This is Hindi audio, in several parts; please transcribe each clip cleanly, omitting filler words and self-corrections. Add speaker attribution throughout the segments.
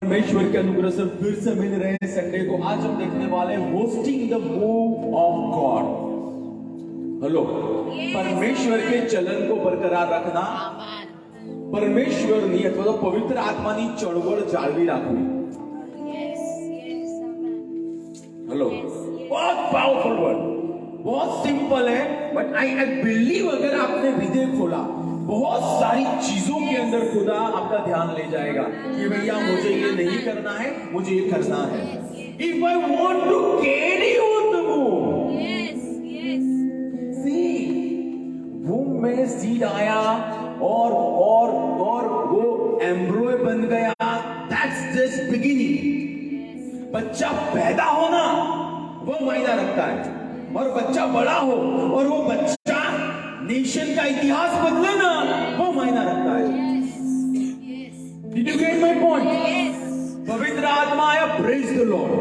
Speaker 1: परमेश्वर के अनुग्रह से फिर से मिल रहे हैं संडे को। आज हम देखने वाले हैं hosting the move of God. Hello, परमेश्वर के चलन को बरकरार रखना, परमेश्वर ની અથવા તો પવિત્ર આત્માની ચળવળ જાળવી રાખવી। हेलो, बहुत पावरफुल वर्ड, बहुत सिंपल है, बट आई बिलीव अगर आपने हृदय खोला बहुत सारी चीजों के अंदर खुदा आपका ध्यान ले जाएगा कि भैया मुझे ये नहीं करना है, मुझे ये करना है। If I want to carry on the move, see, womb में सीड आया और वो एम्ब्रॉय बन गया, that's just beginning। बच्चा पैदा होना वो मायना रखता है, और बच्चा बड़ा हो और वो बच्चा नेशन का इतिहास बदले ना, वो मायना रखता है। Did you get my point? पवित्र आत्मा आया, praise the Lord।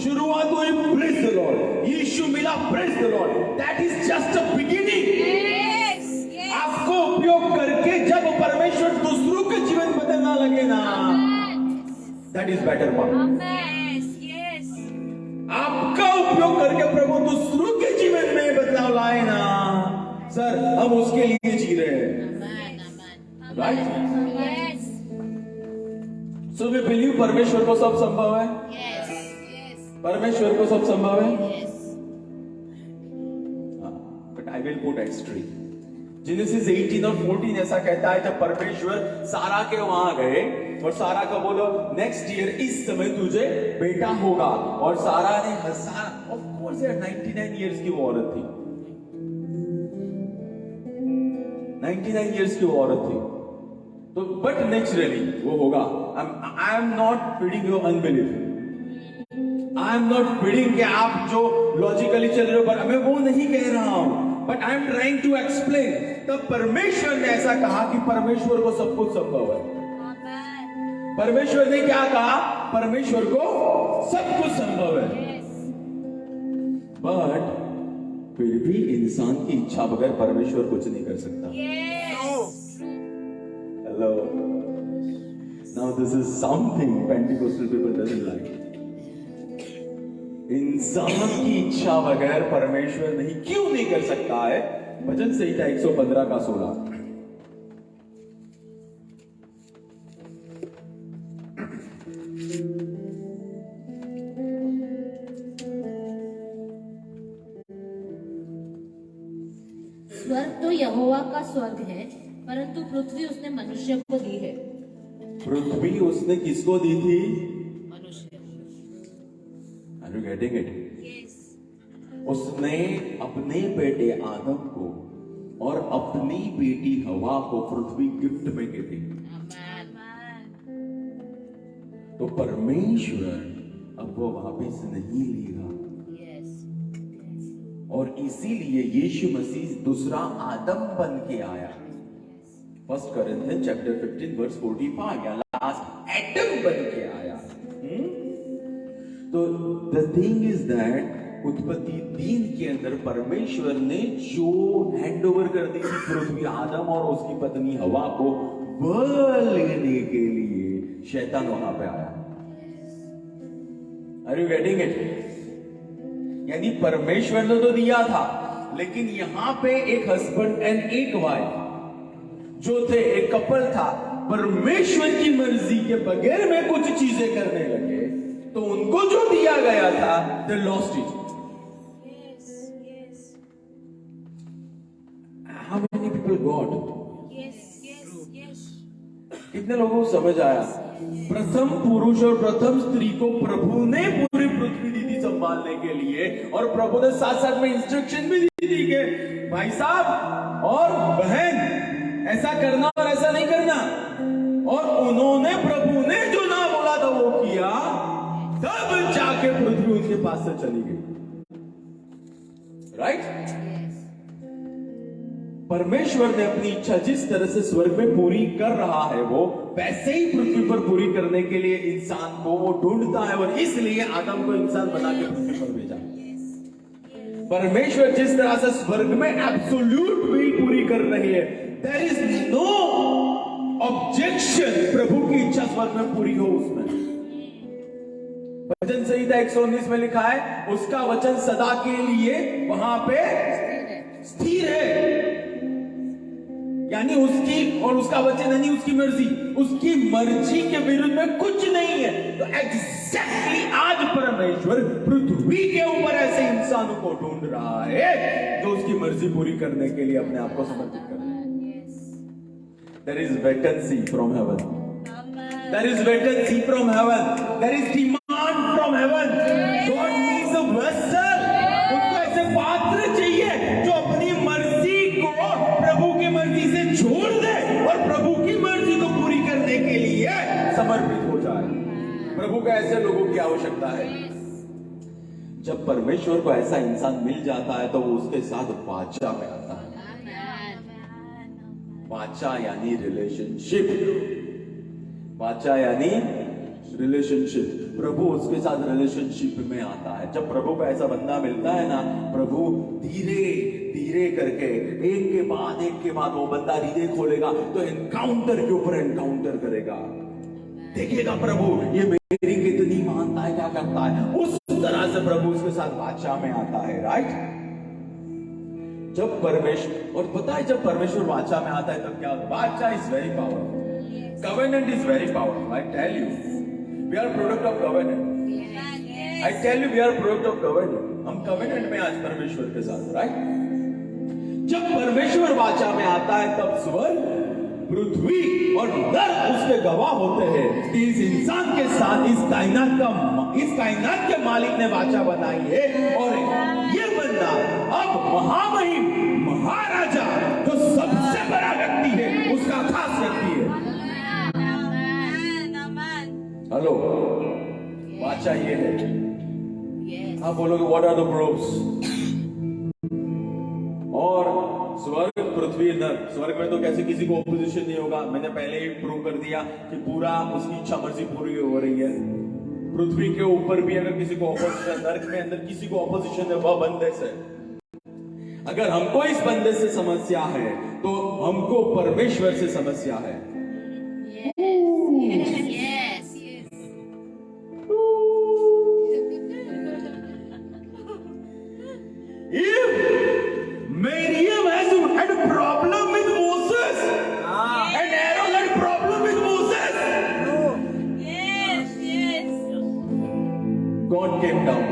Speaker 1: शुरुआत हुई, praise the Lord। यीशु मिला, praise the Lord। That is just a beginning। आपको उपयोग करके जब परमेश्वर दूसरों के जीवन बदलना लगे ना, that is better part। आपका उपयोग करके प्रभु दूसरों के जीवन में बदलाव लाए ना, सर हम उसके लिए जी रहे हैं, राइट? सो वी बिलीव परमेश्वर को सब संभव है। परमेश्वर को सब संभव है, but I will put extreme. Genesis 18 और 14 ऐसा कहता है, जब परमेश्वर सारा के वहां गए और सारा का बोलो नेक्स्ट ईयर इस समय तुझे बेटा होगा, और सारा ने हंसा। ऑफ कोर्स यार, 99 इयर्स की वो औरत थी, 99 इयर्स की वो औरत थी, तो बट नेचुरली वो होगा। I am not feeding your unbelief, I am not feeding कि आप जो लॉजिकली चल रहे हो, पर मैं वो नहीं कह रहा हूं, but I am trying to explain. तब परमेश्वर ने ऐसा कहा कि परमेश्वर को सब कुछ संभव है। परमेश्वर ने क्या कहा? परमेश्वर को सब कुछ संभव है, बट फिर भी इंसान की इच्छा बगैर परमेश्वर कुछ नहीं कर सकता। Hello, now this is something Pentecostal people doesn't like. इंसान की इच्छा बगैर परमेश्वर नहीं क्यों नहीं कर सकता है? भजन संहिता 115 का 16।
Speaker 2: स्वर्ग तो यहोवा का स्वर्ग है, परंतु पृथ्वी उसने मनुष्य को दी है।
Speaker 1: पृथ्वी उसने किसको दी थी?
Speaker 2: मनुष्य।
Speaker 1: Are you getting it? उसने अपने बेटे आदम को और अपनी बेटी हवा को पृथ्वी गिफ्ट में की थी। तो परमेश्वर अब वो वापस नहीं लेगा, और इसीलिए यीशु मसीह दूसरा आदम बन के आया। 1 Corinthians chapter 15 verse 45, या लास्ट एडम बन के आया। तो the thing is that उत्पत्ति 3 के अंदर परमेश्वर ने जो हैंड ओवर कर दी थी पृथ्वी आदम और उसकी पत्नी हवा को, वह लेने के लिए शैतान वहां पे आया। Are you getting it? यानी परमेश्वर ने तो दिया था, लेकिन यहां पे एक हस्बैंड एंड एक वाइफ जो थे, एक कपल था, परमेश्वर की मर्जी के बगैर में कुछ चीजें करने लगे, तो उनको जो दिया गया था they lost it। How many people got? कितने लोगों को समझ आया? प्रथम पुरुष और प्रथम स्त्री को प्रभु ने पूरी पृथ्वी दी थी संभालने के लिए, और प्रभु ने साथ साथ में इंस्ट्रक्शन भी दी थी कि भाई साहब और बहन ऐसा करना और ऐसा नहीं करना, और उन्होंने, प्रभु ने जो ना बोला था वो किया, तब जाके पृथ्वी उनके पास से चली गई। राइट? परमेश्वर ने अपनी इच्छा जिस तरह से स्वर्ग में पूरी कर रहा है, वो वैसे ही पृथ्वी पर पूरी करने के लिए इंसान को वो ढूंढता है, और इसलिए आदम को इंसान बना के पृथ्वी पर भेजा। परमेश्वर जिस तरह से स्वर्ग में एब्सोल्यूट विल पूरी कर रही है, देयर इज नो ऑब्जेक्शन प्रभु की इच्छा स्वर्ग में पूरी हो उसमें। भजन संहिता 119 में लिखा है उसका वचन सदा के लिए वहां पे स्थिर है। यानी उसकी और उसका वचन यानी उसकी मर्जी के विरुद्ध में कुछ नहीं है। तो एग्जैक्टली आज परमेश्वर पृथ्वी के ऊपर ऐसे इंसानों को ढूंढ रहा है जो उसकी मर्जी पूरी करने के लिए अपने आप को समर्पित कर रहे हैं। There is vacancy from heaven. There is vacancy from heaven. There is demand from heaven. God needs a vessel. उसको ऐसे पात्र चाहिए जो अपनी मर्जी को प्रभु की मर्जी से छोड़ दे और प्रभु की मर्जी को पूरी करने के लिए समर्पित हो जाए। प्रभु को ऐसे लोगों की आवश्यकता है। जब परमेश्वर को ऐसा इंसान मिल जाता है तो वो उसके साथ वाचा में आता है। वाचा यानी रिलेशनशिप। वाचा यानी रिलेशनशिप। प्रभु उसके साथ रिलेशनशिप में आता है। जब प्रभु को ऐसा बंदा मिलता है ना, प्रभु धीरे धीरे करके एक के बाद वो बंदा हृदय खोलेगा तो एनकाउंटर के ऊपर एनकाउंटर करेगा। देखेगा प्रभु ये मेरी कितनी मानता है, क्या करता है। उस तरह से प्रभु उसके साथ वाचा में आता है। राइट। जब परमेश्वर, और पता है जब परमेश्वर वाचा में आता है तब क्या होता है? वाचा is very powerful. Covenant is very powerful. I tell you, we are product of covenant. I tell you, we are product of covenant. हम covenant में आज परमेश्वर के साथ, right? जब परमेश्वर वाचा में आता है तब स्वर्ग, पृथ्वी और नर उसके गवाह होते हैं कि इस इंसान के साथ इस कायनात के मालिक ने वाचा बनाई है। और ये बंदा अब महामहिम महाराजा जो सबसे बड़ा व्यक्ति है उसका खास व्यक्ति है। हेलो, वाचा ये है। आप बोलोगे व्हाट आर द प्रूफ्स? और स्वर्ग पृथ्वी नर। स्वर्ग में तो कैसे किसी को ऑपोजिशन नहीं होगा। मैंने पहले ही प्रूव कर दिया कि पूरा उसकी इच्छा मर्जी पूरी हो रही है। पृथ्वी के ऊपर भी अगर किसी को ऑपोजिशन, नर्क में अंदर किसी को ऑपोजिशन है वह बंदे से। अगर हमको इस बंदे से समस्या है तो हमको परमेश्वर से समस्या है। If Miriam had a problem with Moses, and Aaron had a problem with Moses, God came down.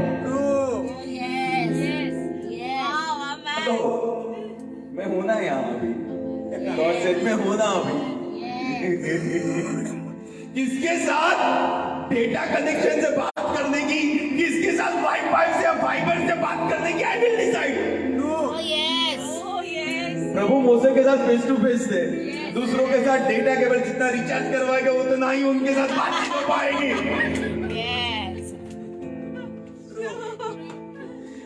Speaker 1: तो मैं हूं ना यहाँ अभी। God said मैं हूं ना अभी। किसके साथ डेटा कनेक्शन से बात करने की, किसके साथ वाईफाई से फाइबर से बात करने की, आई विल डिसाइड। प्रभु मूसा के साथ फेस टू फेस थे। दूसरों के साथ डेटा केवल जितना रिचार्ज करवाएगा उतना ही उनके साथ बातचीत हो पाएगी।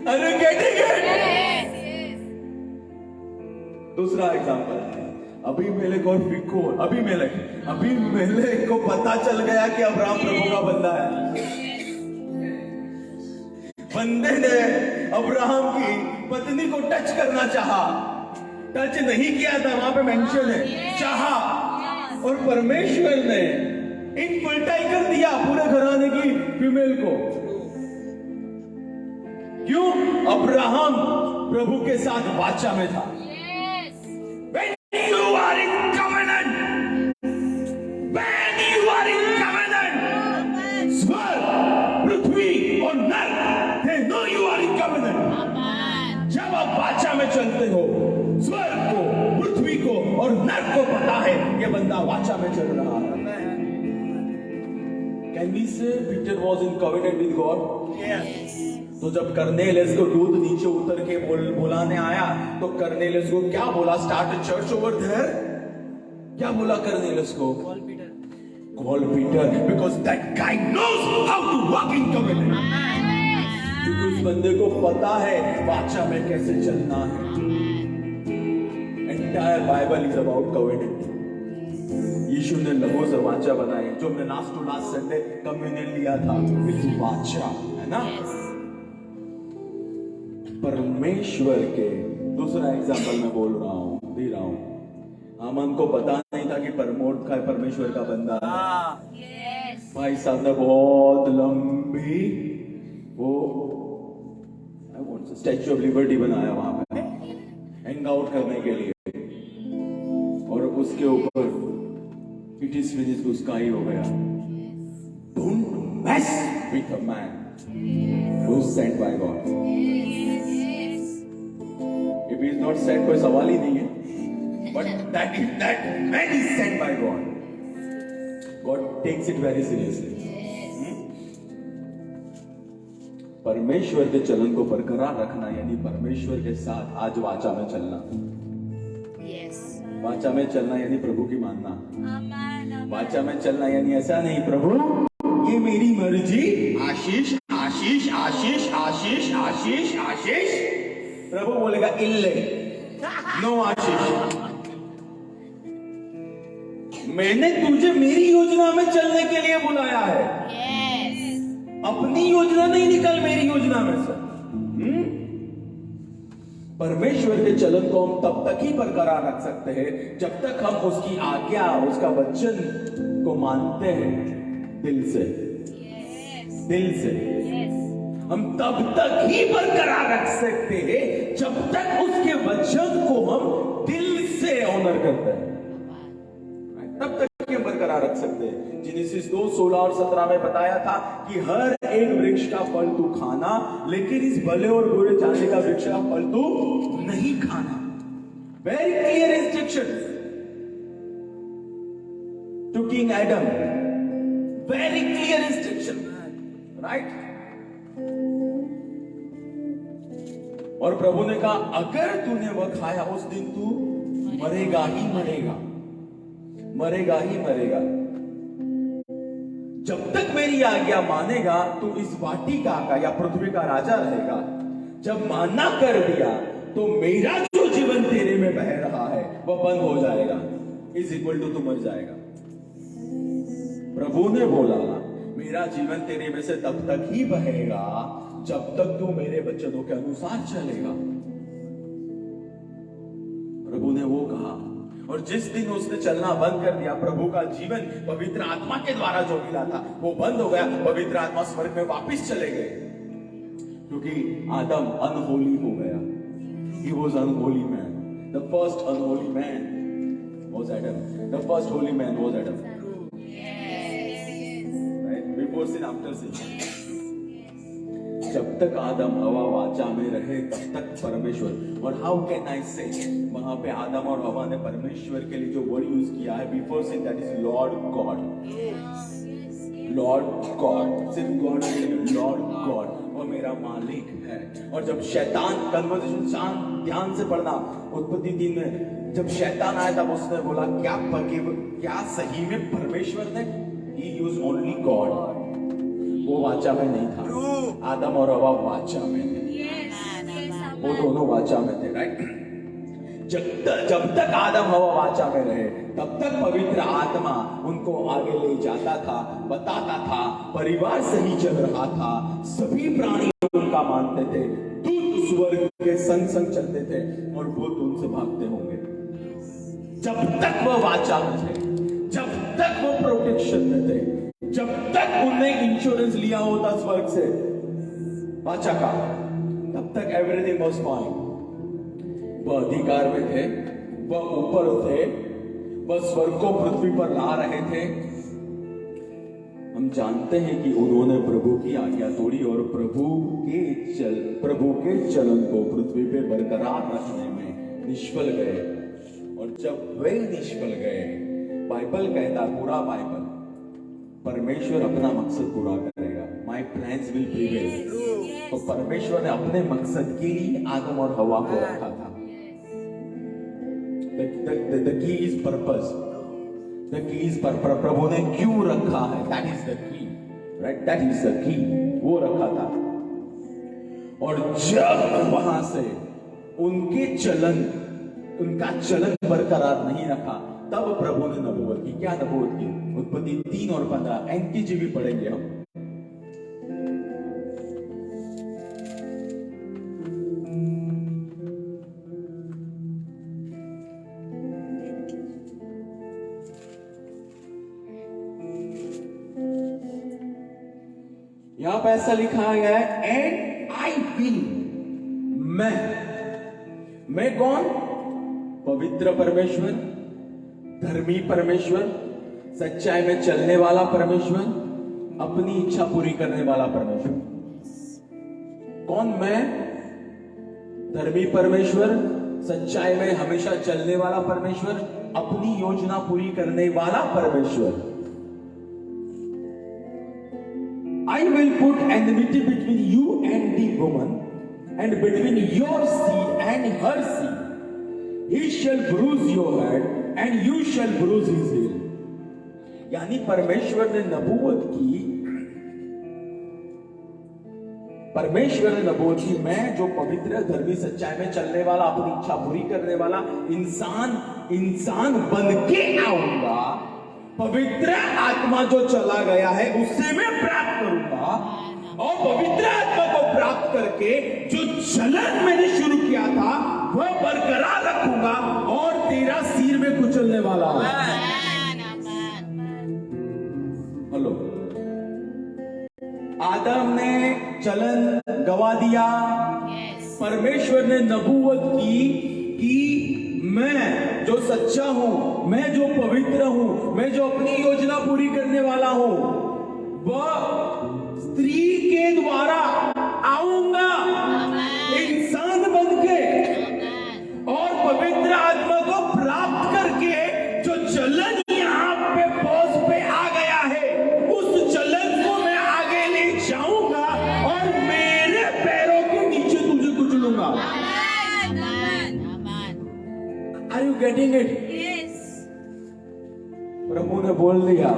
Speaker 1: अरे गेटिंग इट? दूसरा एग्जांपल है अबीमेलेक और फिकोल। अबीमेलेक को पता चल गया कि अब्राहम प्रभु का बंदा है। बंदे ने अब्राहम की पत्नी को टच करना चाहा, टच नहीं किया था, वहां पे मेंशन है चाहा, और परमेश्वर ने इनफर्टाइल कर दिया पूरे घराने की फीमेल को। क्यों? अब्राहम प्रभु के साथ वाचा में था। जब आप वाचा में चलते हो, स्वर्ग को, पृथ्वी को और नर को पता है ये बंदा वाचा में चल रहा है। Can we say Peter was in covenant with God? Yes. तो जब कर्नेलियस को दूत नीचे उतर के बुलाने आया तो कर्नेलियस को क्या बोला? Start a church over there. क्या बोला कर्नेलियस को? Call Peter because that guy knows how to walk in covenant. क्योंकि उस बंदे को पता है वाचा में कैसे चलना है। Entire Bible is about covenant. यीशु ने लहू से वाचा बनाई। जो हमने last to last Sunday communion लिया था, इस वाचा है ना। परमेश्वर के दूसरा एग्जाम्पल मैं बोल रहा हूँ, दे रहा हूँ। हामान को पता नहीं था कि परमोर्दೆಕೈ परमेश्वर का बंदा है। भाई साहब ने बहुत लंबी वो स्टैच्यू ऑफ लिबर्टी बनाया वहां पे हैंग आउट करने के लिए, और उसके ऊपर इट इज फिनिश्ड, उसका ही हो गया। Don't mess with a man who is sent by God. If he is not sent, कोई सवाल ही नहीं है, but that man is sent by God, God takes it very seriously. परमेश्वर के चलन को बरकरार रखना यानी परमेश्वर के साथ आज वाचा में चलना। वाचा में चलना यानी प्रभु की मानना। वाचा में चलना यानी ऐसा नहीं प्रभु ये मेरी मर्जी, आशीष आशीष आशीष आशीष आशीष आशीष, प्रभु बोलेगा इल्ले, नो आशीष। मैंने तुझे मेरी योजना में चलने के लिए बुलाया है, अपनी योजना नहीं, निकल मेरी योजना में से। परमेश्वर के चलन को हम तब तक ही बरकरार रख सकते हैं जब तक हम उसकी आज्ञा, उसका वचन को मानते हैं दिल से। दिल से हम तब तक ही बरकरार रख सकते हैं जब तक उसके वचन को हम दिल से ऑनर करते हैं, तब तक हम बरकरार रख सकते हैं। जेनेसिस 2:16 और 17 में बताया था कि हर एक वृक्ष का फल तू खाना, लेकिन इस भले और बुरे जानने का वृक्ष का फल तू नहीं खाना। Very clear instruction to king Adam, very clear instruction, right. और प्रभु ने कहा अगर तूने वह खाया उस दिन तू मरेगा ही मरेगा, मरेगा ही मरेगा। जब तक मेरी आज्ञा मानेगा तू इस वाटिका का या पृथ्वी का राजा रहेगा। जब मानना कर दिया तो मेरा जो जीवन तेरे में बह रहा है वह बंद हो जाएगा, इज इक्वल टू तू मर जाएगा। प्रभु ने बोला मेरा जीवन तेरे में से तब तक ही बहेगा जब तक तू मेरे वचनों के अनुसार चलेगा। प्रभु ने वो कहा, और जिस दिन उसने चलना बंद कर दिया, प्रभु का जीवन पवित्र आत्मा के द्वारा जो मिला था वो बंद हो गया। पवित्र आत्मा स्वर्ग में वापस चले गए, क्योंकि आदम अनहोली हो गया। He was unholy man. The first unholy man was Adam. The first holy man was Adam. Right? Before sin, after sin. जब तक आदम हवा वाचा में रहे तब तक परमेश्वर, और हाउ कैन आई से, वहां पे आदम और हवा ने परमेश्वर के लिए जो वर्ड यूज किया है before sin, that is lord God. Lord God, सिर्फ गॉड नहीं, लॉर्ड गॉड, वो मेरा मालिक है। और जब शैतान, कन्वर्सेशन शांत ध्यान से पढ़ना, उत्पत्ति 3 में जब शैतान आया तब उसने बोला क्या सही में परमेश्वर ने, ही यूज ओनली गॉड, वो वाचा में नहीं था। आदम और हवा वाचा में थे, वो दोनों वाचा में थे, राइट। जब तक आदम हवा वाचा में रहे तब तक पवित्र आत्मा उनको आगे ले जाता था, बताता था, परिवार सही चल रहा था, सभी प्राणी उनका मानते थे, दूत स्वर्ग के संग संग चलते थे और भूत उनसे भागते होंगे। जब तक वह वाचा में थे, जब तक वो प्रोटेक्शन में थे, जब तक उन्होंने इंश्योरेंस लिया होता स्वर्ग से वाचा का, तब तक एवरीथिंग वाज फाइन। वह अधिकार में थे, वह ऊपर थे, वह स्वर्ग को पृथ्वी पर ला रहे थे। हम जानते हैं कि उन्होंने प्रभु की आज्ञा तोड़ी और प्रभु के चलन को पृथ्वी पे बरकरार रखने में निष्फल गए। और जब वे निष्फल गए, बाइबल कहता, पूरा बाइबल, परमेश्वर अपना मकसद पूरा करेगा। माई प्लान्स विल प्रिवेल। तो परमेश्वर ने अपने मकसद के लिए आदम और हवा को रखा था। The key is purpose. The key is प्रभु ने क्यों रखा है, that is the key, right? That is the key. वो रखा था। और जब वहां से उनका चलन बरकरार नहीं रखा, तब प्रभु ने नबूवत की। क्या नबूवत की? उत्पत्ति 3 और 15 NKJV भी पढ़ेंगे हम। यहां पे ऐसा लिखा गया है एंड आई विल, मैं कौन? पवित्र परमेश्वर, धर्मी परमेश्वर, सच्चाई में चलने वाला परमेश्वर, अपनी इच्छा पूरी करने वाला परमेश्वर। कौन? मैं धर्मी परमेश्वर, सच्चाई में हमेशा चलने वाला परमेश्वर, अपनी योजना पूरी करने वाला परमेश्वर। I will put enmity between you and the woman, and between your seed and her seed. He shall bruise your head, and you shall bruise his heel. यानी परमेश्वर ने नबूवत की, मैं जो पवित्र धर्मी सच्चाई में चलने वाला, अपनी इच्छा पूरी करने वाला इंसान बन के आऊंगा। पवित्र आत्मा जो चला गया है उससे मैं प्राप्त करूंगा, और पवित्र आत्मा को प्राप्त करके जो चलन मैंने शुरू किया था वह बरकरार रखूंगा, और तेरा सिर में कुचलने वाला है। हेलो, आदम ने चलन गवा दिया, परमेश्वर ने नबूवत की कि मैं जो सच्चा हूं, मैं जो पवित्र हूं, मैं जो अपनी योजना पूरी करने वाला हूं, वह स्त्री के द्वारा आऊंगा इंसान बनके, और पवित्र आत्मा को प्राप्त करके जो चलन यहां पे पौष पे आ गया है, उस चलन को मैं आगे ले जाऊंगा और मेरे पैरों के नीचे तुझे कुचलूंगा। Are you getting it? Yes. प्रभु ने बोल दिया,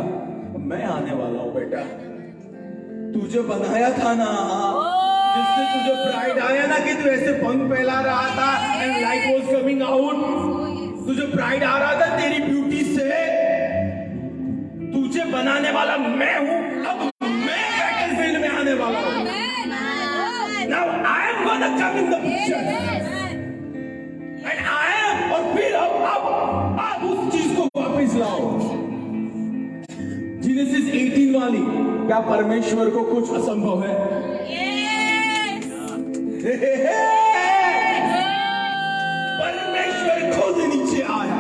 Speaker 1: मैं आने वाला हूं बेटा, तुझे बनाया था ना, जिससे तुझे प्राइड आया ना कि तू ऐसे पंख फैला रहा था and light was coming out, तुझे प्राइड आ रहा था तेरी ब्यूटी से, तुझे बनाने वाला मैं हूं, अब मैं बैटलफील्ड में आने वाला हूं। Now I am gonna come in the picture. And I am, और फिर अब उस चीज को वापस लाओ। जेनेसिस 18 वाली, क्या परमेश्वर को कुछ असंभव है? परमेश्वर खुद नीचे आया,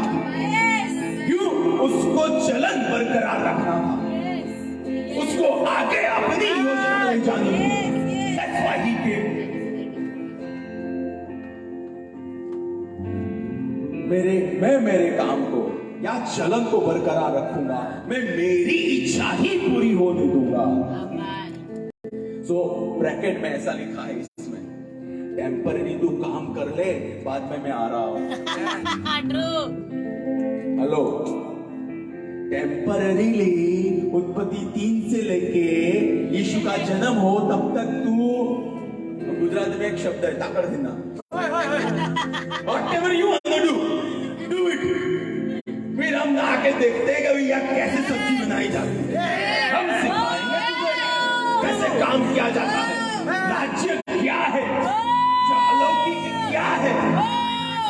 Speaker 1: क्यों? उसको चलन बरकरार रखना था, उसको आगे अपनी योजना ले जानी थी। That's why he came. मैं मेरे काम को या चलन को बरकरार रखूंगा, मैं मेरी इच्छा ही पूरी होने दूंगा। सो ब्रैकेट में ऐसा लिखा है इसमें, टेम्पररी तू काम कर ले, बाद में मैं आ रहा हूं। हेलो, टेम्पररीली उत्पत्ति 3 से लेके यीशु का जन्म हो तब तक तू, गुजरात में एक शब्द है ताकड़ देना, whatever you want to do it। फिर हम आके देखते हैं कि भैया कैसे सब्जी बनाई जाती है, हम सिखाएंगे तुझे कैसे काम किया जाता है, राज्य क्या है, अलौकिक क्या है,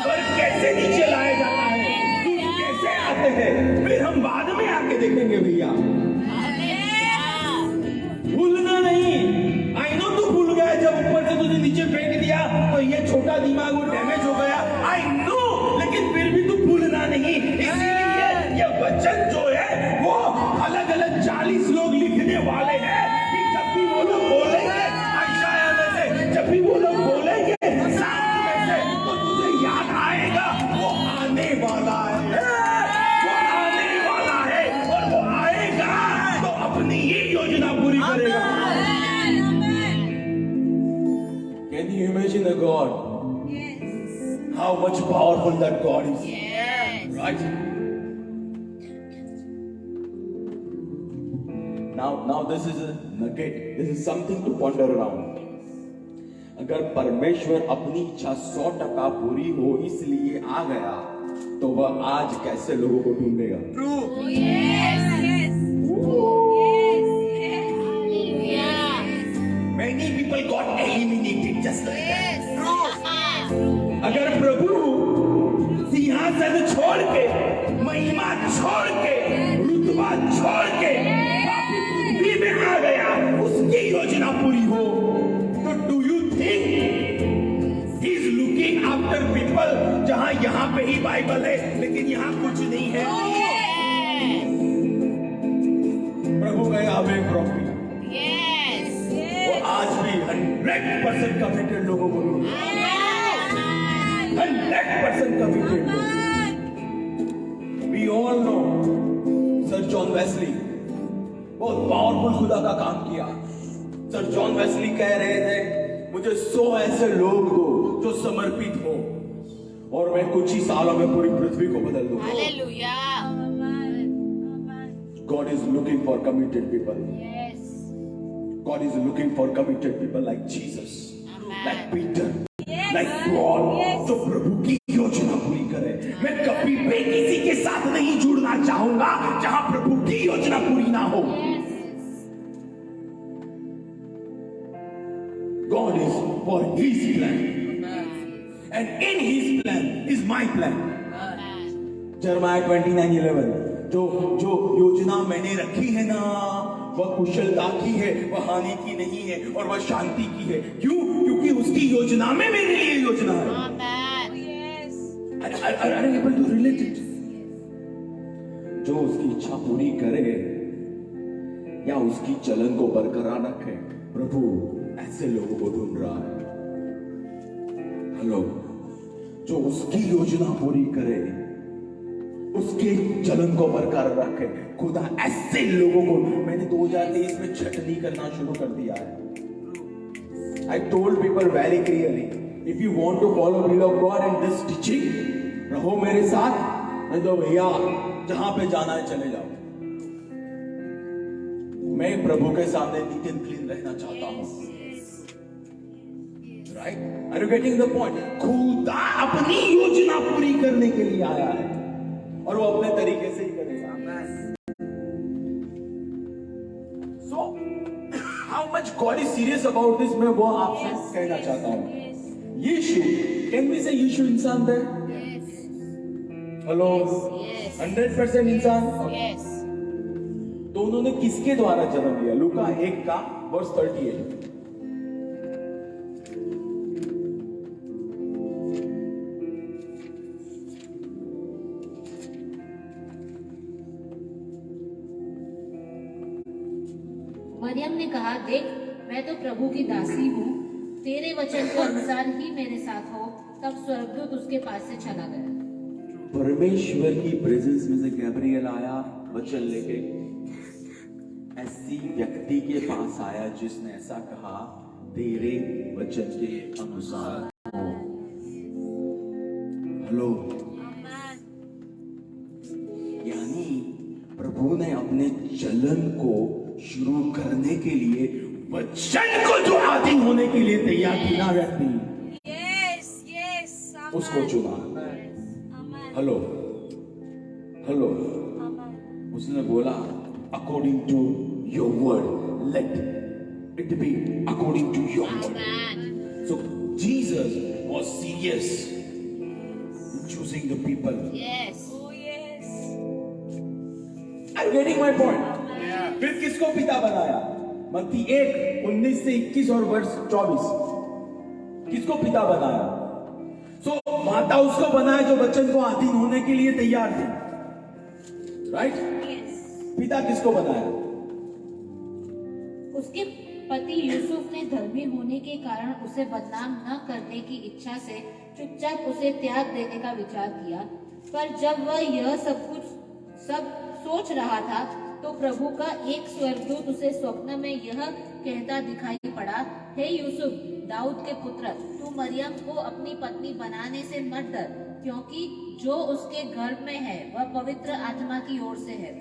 Speaker 1: और कैसे नीचे लाया जाता है, दूध कैसे आते हैं, फिर हम बाद में आके देखेंगे भैया। भूलना नहीं। आई नो तू भूल गया, जब ऊपर से तुझे नीचे फेंक दिया तो ये छोटा दिमाग वो डैमेज हो गया, आई नो, लेकिन फिर भी तू भूलना नहीं। इसीलिए ये वचन जो है वो अलग अलग 40 लोग लिखने वाले हैं कि जब भी वो लोग बोलेंगे आयशाया में से, जब भी वो लोग बोलेंगे साथ में से, तो तुझे याद आएगा वो आने वाला है, वो आने वाला है, और वो आएगा तो अपनी ही योजना पूरी करेगा। Can you imagine a God? Yes. How much powerful that God is? Yes. Right? Now this is a nugget. This is something to ponder around. अगर परमेश्वर अपनी इच्छा 100% पूरी हो इसलिए आ गया, तो वह आज कैसे लोगों को ढूंढेगा? True. Yes. Yes. Many people got eliminated just like that. अगर प्रभु सिंहासन छोड़ के, महिमा छोड़ के, रुतबा छोड़ के पृथ्वी में आ गया, उसकी योजना यहाँ पे ही बाइबल है लेकिन यहाँ कुछ नहीं है। प्रभु का यावे प्रॉफिट वो आज भी 100% कमिटेड लोगों को 100% committed. We all know sir John Wesley बहुत पावरफुल खुदा का काम किया। सर जॉन वेस्ली कह रहे थे मुझे 100 ऐसे लोग दो जो समर्पित हो और मैं कुछ ही सालों में पूरी पृथ्वी को बदल दूंगा।
Speaker 2: Hallelujah.
Speaker 1: God is looking for committed people. God is looking for committed people like Jesus, like Peter, like Paul, जो प्रभु की योजना पूरी करे। मैं कभी भी किसी के साथ नहीं जुड़ना चाहूंगा जहां प्रभु की योजना पूरी ना हो। God is for His plan, and in His plan is my plan. Jeremiah 29:11 जो योजना मैंने रखी है ना वह कुशलता की है, वह हानि की नहीं है और वह शांति की है। क्यों? क्योंकि उसकी योजना में मेरे लिए योजना है। Are you able to relate it? जो उसकी इच्छा पूरी करे या उसकी चलन को बरकरार रखे, प्रभु ऐसे लोगों को ढूंढ रहा है। हेलो, जो उसकी योजना पूरी करे, उसके चलन को बरकरार रखे, खुदा ऐसे लोगों को। मैंने 2023 में छटनी करना शुरू कर दिया है। I told people very clearly, if you want to follow will of God and this teaching, रहो मेरे साथ, नहीं तो भैया जहां पे जाना है चले जाओ। मैं प्रभु के सामने नीट एंड क्लीन रहना चाहता हूं। Right? Are you getting the point? खुदा अपनी योजना पूरी करने के लिए आया है और वो अपने तरीके से ही करेगा। So, how much God is serious about this? मैं वो आपसे कहना चाहता हूँ। यीशु, can we say यीशु इंसान थे? हेलो, 100% इंसान। तो उन्होंने किसके द्वारा जन्म लिया? लूका 1 का वर्स 38।
Speaker 2: मरियम ने कहा, देख मैं तो प्रभु की दासी हूँ, तेरे वचन के अनुसार ही मेरे साथ हो। तब स्वर्गदूत उसके पास से चला गया।
Speaker 1: परमेश्वर की प्रेजेंस में से गैब्रियल आया वचन लेके, ऐसी व्यक्ति के पास आया जिसने ऐसा कहा, तेरे वचन के अनुसार हो। हेलो, यानी प्रभु ने अपने चलन को शुरू करने के लिए वचन को जो आधीन होने के लिए तैयार किया व्यक्ति, उसको चुना। हेलो हेलो, उसने बोला according to your word, let it be according to your word. So Jesus was serious in choosing the people. Are you getting my point? फिर किसको पिता बनाया? मत्ती 1:19 से 21 और वर्ष 24। किसको पिता बनाया? सो माता उसको बनाया जो वचन को अधीन होने के लिए तैयार थी। राइट? पिता किसको बनाया?
Speaker 2: उसके पति यूसुफ ने धर्मी होने के कारण उसे बदनाम न करने की इच्छा से चुपचाप उसे त्याग देने का विचार किया। पर जब वह यह सब सोच रहा था तो प्रभु का एक स्वर्गदूत उसे स्वप्न में यह कहता दिखाई पड़ा, हे यूसुफ, दाऊद के पुत्र, तू मरियम को अपनी पत्नी बनाने से मत डर, क्योंकि जो उसके गर्भ में है वह पवित्र आत्मा की ओर से है।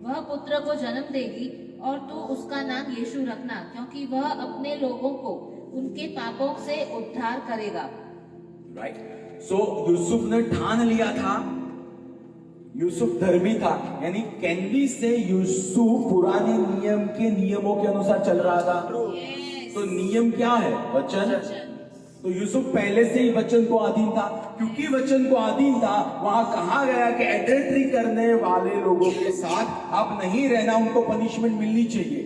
Speaker 2: वह पुत्र को जन्म देगी और तू उसका नाम यीशु रखना, क्योंकि वह अपने लोगों को उनके पापों से उद्धार करेगा।
Speaker 1: राइट? सो यूसुफ ने ठान लिया था, यूसुफ धर्मी था, यानी कैन वी से यूसुफ पुराने नियम के नियमों के अनुसार चल रहा था। तो नियम क्या है? वचन। तो यूसुफ पहले से ही वचन को अधीन था। क्योंकि वचन को अधीन था, वहां कहा गया कि एडल्ट्री करने वाले लोगों के साथ आप नहीं रहना, उनको पनिशमेंट मिलनी चाहिए।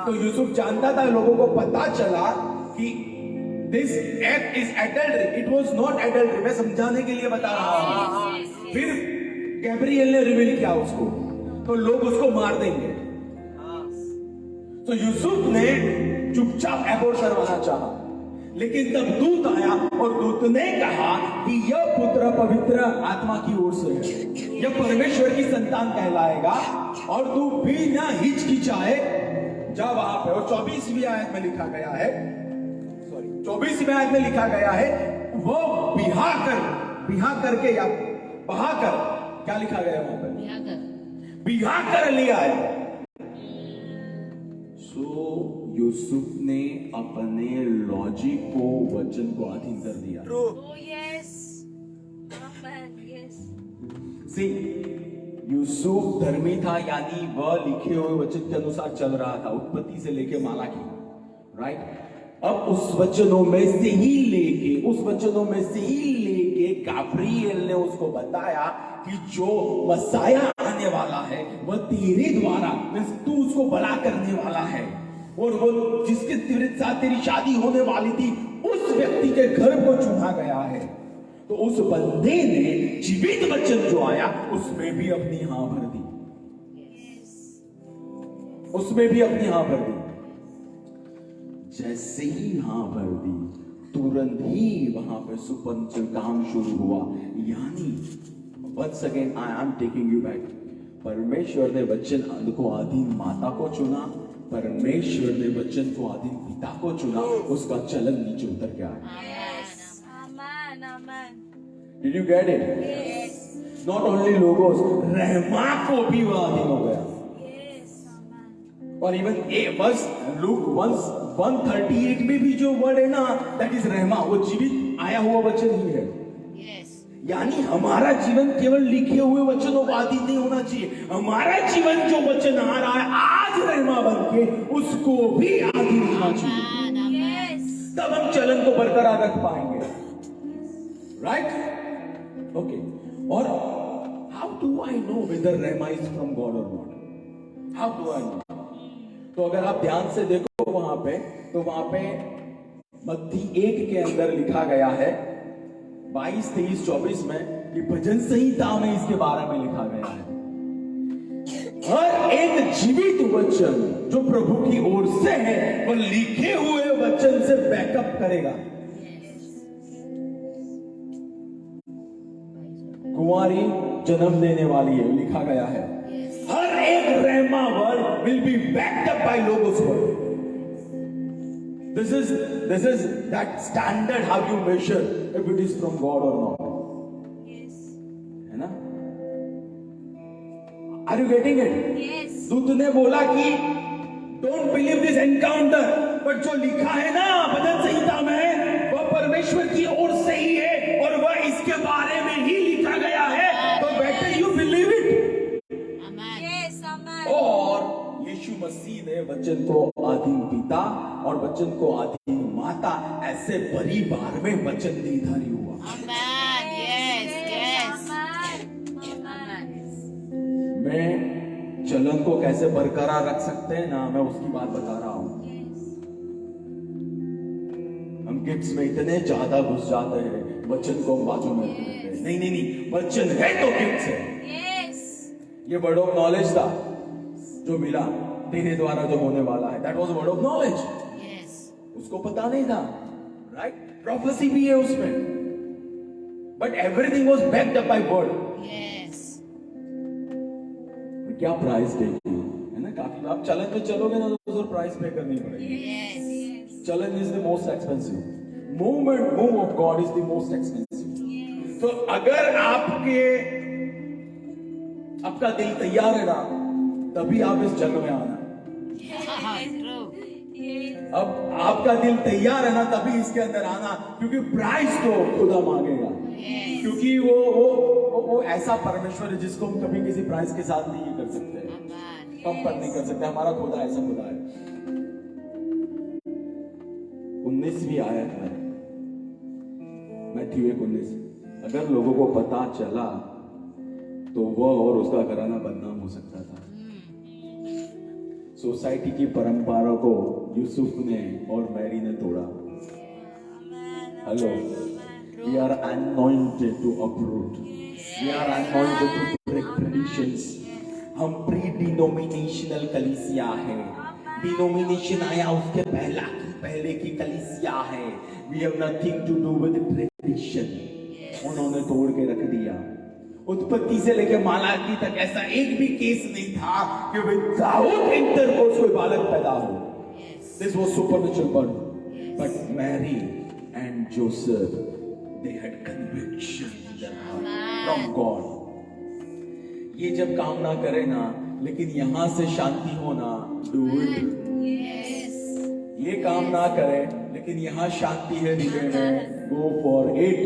Speaker 1: तो यूसुफ जानता था, लोगों को पता चला कि this act is adultery, it was not adultery. मैं समझाने के लिए बता रहा हूं। फिर गैब्रियल ने रिवील किया उसको, तो लोग उसको मार देंगे। तो यूसुफ ने चुपचाप एबोर्ट करवाना चाहा, लेकिन तब दूत आया और दूत ने कहा कि यह पुत्र पवित्र आत्मा की ओर से है, यह परमेश्वर की संतान कहलाएगा, और तू बिना हिचकिचाए जा वहां पे। और 24वीं आयत में लिखा गया है, 24वीं आयत में लिखा गया है, वो बिहा करके या बहा कर, क्या लिखा गया वहां पर? बिहा कर लिया है। सो यूसुफ ने अपने लॉजिक को वचन को अधीन कर दिया। सी, यूसुफ धर्मी था, यानी वह लिखे हुए वचन के अनुसार चल रहा था, उत्पत्ति से लेके मालाकी, राइट। अब उस वचनों में से ही लेके गाब्रिएल ने उसको बताया कि जो मसाया आने वाला है वह तेरे द्वारा, तू उसको बड़ा करने वाला है, और वो जिसके तेरे साथ तेरी शादी होने वाली थी उस व्यक्ति के घर को चुना गया है। तो उस बंदे ने जीवित वचन जो आया उसमें भी अपनी हां भर दी, उसमें भी अपनी हां भर दी। जैसे ही हां भर दी, तुरंत ही वहां पे सुपरनेचुरल काम शुरू हुआ। यानी once again I am taking you back, परमेश्वर ने वचन को अधीन माता को चुना, परमेश्वर ने वचन को अधीन पिता को चुना, उसका चलन नीचे उतर के आया। Did you get it? Yes. Not only logos, रहमा को भी वह अधीन हो गया। और इवन वर्स लूक 1:38 में भी जो वर्ड है ना, दैट इज रहमा, वो जीवित आया हुआ वचन ही है। यानी हमारा जीवन केवल लिखे हुए वचनों को अधीन नहीं होना चाहिए, हमारा जीवन जो वचन आ रहा है आज रहमा बन के, उसको भी अधीन होना चाहिए। तब हम चलन को बरकरार रख पाएंगे, राइट? ओके। और how do I know whether rhema is from God or not? How do I know? तो अगर आप ध्यान से देखो वहां पे, तो वहां पे मत्ती 1 के अंदर लिखा गया है 22, 23, 24 में, कि भजन संहिता में इसके बारे में लिखा गया है, हर एक जीवित वचन जो प्रभु की ओर से है वो लिखे हुए वचन से बैकअप करेगा। कुंवारी जन्म देने वाली है, लिखा गया है, हर एक rhema word will be backed up by logos word. This is that standard how you measure if it is from God or not. Yes. है ना? Are you getting it? Yes. दूत ने बोला कि don't believe this encounter, but जो लिखा है ना भजन संहिता में वह परमेश्वर की ओर से ही है और वह इसके बारे में ही लिखा गया है, तो better you believe it.
Speaker 2: Yes, amen.
Speaker 1: और यीशु मसीह ने वचन को अधीन पिता और वचन को अधीन माता, ऐसे परिवार में वचनधारी हुआ।
Speaker 2: Amen. Yes, yes.
Speaker 1: मैं चलन को कैसे बरकरार रख सकते हैं ना, मैं उसकी बात बता रहा हूं। हम गिफ्ट्स में इतने ज्यादा घुस जाते हैं, वचन को हम बाजू में रखते हैं। नहीं, वचन है तो गिफ्ट्स है। ये वर्ड ऑफ नॉलेज था जो मिला तेरे द्वारा जो होने वाला है, that was word of knowledge. उसको पता नहीं था, राइट? प्रोफेसी भी है उसमें, but everything was backed up by word. क्या प्राइस देगी, है ना? काफी आप चलन पे चलोगे ना तो प्राइस पे करनी पड़ेगी। चलन is the most expensive, move of God is the most expensive. तो अगर आपका दिल तैयार है ना, तभी आप इस जग में आना। अब आपका दिल तैयार है ना, तभी इसके अंदर आना, क्योंकि प्राइस तो खुदा मांगेगा। क्योंकि वो ऐसा परमेश्वर है जिसको हम कभी किसी प्राइस के साथ नहीं कर सकते, कंपेयर नहीं कर सकते। हमारा खुदा ऐसा खुदा है। 19वीं आयत में, मैथ्यू 1:19, अगर लोगों को पता चला तो वह और उसका घराना बदनाम हो सकता था। सोसाइटी की परंपरा को यूसुफ ने और मैरी ने तोड़ा। Hello. We are anointed to uproot. We are anointed to break traditions. हम प्री डिनोमिनेशनल कलीसिया है. डिनोमिनेशन आया उसके पहले की कलीसिया है. We have nothing to do with tradition. उन्होंने तोड़ के रख दिया. उत्पत्ति से लेकर मालाकी तक ऐसा एक भी केस नहीं था कि विदाउट इंटरकोर्स कोई बालक पैदा हो. This was supernatural birth. But Mary and Joseph, they had conviction in their heart from God. ये जब काम ना करे ना, लेकिन यहां से शांति होना, do it. ये काम ना करे, लेकिन यहां शांति है हृदय में, go for it.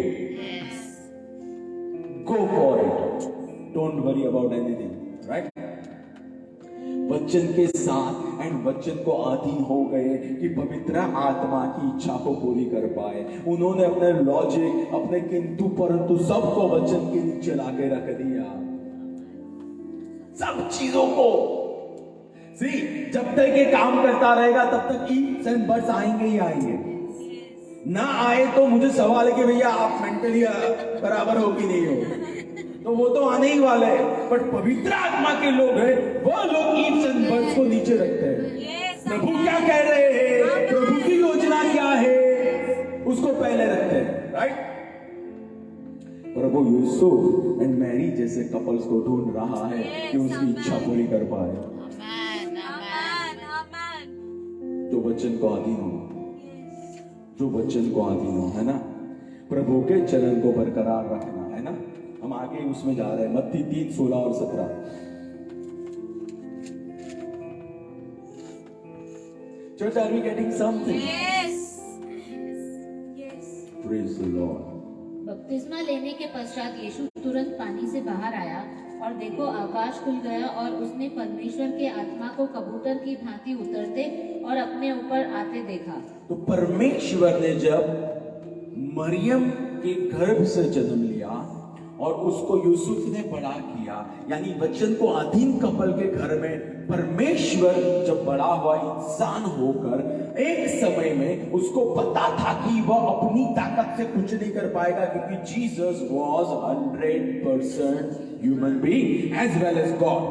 Speaker 1: Go for it. Don't worry about anything, right? वचन के साथ एंड वचन को अधीन हो गए कि पवित्र आत्मा की इच्छा को पूरी कर पाए. उन्होंने अपने लॉजिक, अपने किंतु परंतु सबको वचन के नीचे लाके रख दिया. सब चीजों को जब तक ये काम करता रहेगा तब तक ईफ्स एंड बट्स आएंगे ही आएंगे. ना आए तो मुझे सवाल है कि भैया आप मेंटली बराबर हो कि नहीं हो, तो वो तो आने ही वाले हैं. बट पवित्र आत्मा के लोग हैं, वो लोग ईफ्स एंड बट्स को नीचे रखते हैं. प्रभु क्या कह रहे हैं, प्रभु की योजना क्या है, उसको पहले रखते हैं. राइट. प्रभु यूसुफ एंड मैरी जैसे कपल्स को ढूंढ रहा है कि उसकी इच्छा पूरी कर पाए. जो वचन को अधीन हो, जो वचन को अधीन हो, है ना. प्रभु के चलन को बरकरार रखना, है ना. हम आगे उसमें जा रहे हैं. मत्ती 3:16 और 17. Church, are we getting something?
Speaker 3: Yes.
Speaker 1: Praise the Lord.
Speaker 2: बपतिस्मा लेने के पश्चात यीशु तुरंत पानी से बाहर आया और देखो आकाश खुल गया और उसने परमेश्वर के आत्मा को कबूतर की भांति उतरते और अपने ऊपर आते देखा. तो
Speaker 1: परमेश्वर ने जब मरियम के गर्भ से जन्म लिया और उसको यूसुफ ने बड़ा किया, यानी वचन को अधीन कपल के घर में परमेश्वर जब बड़ा हुआ इंसान होकर, एक समय में उसको पता था कि वह अपनी ताकत से कुछ नहीं कर पाएगा, क्योंकि Jesus was 100% human being as well as God.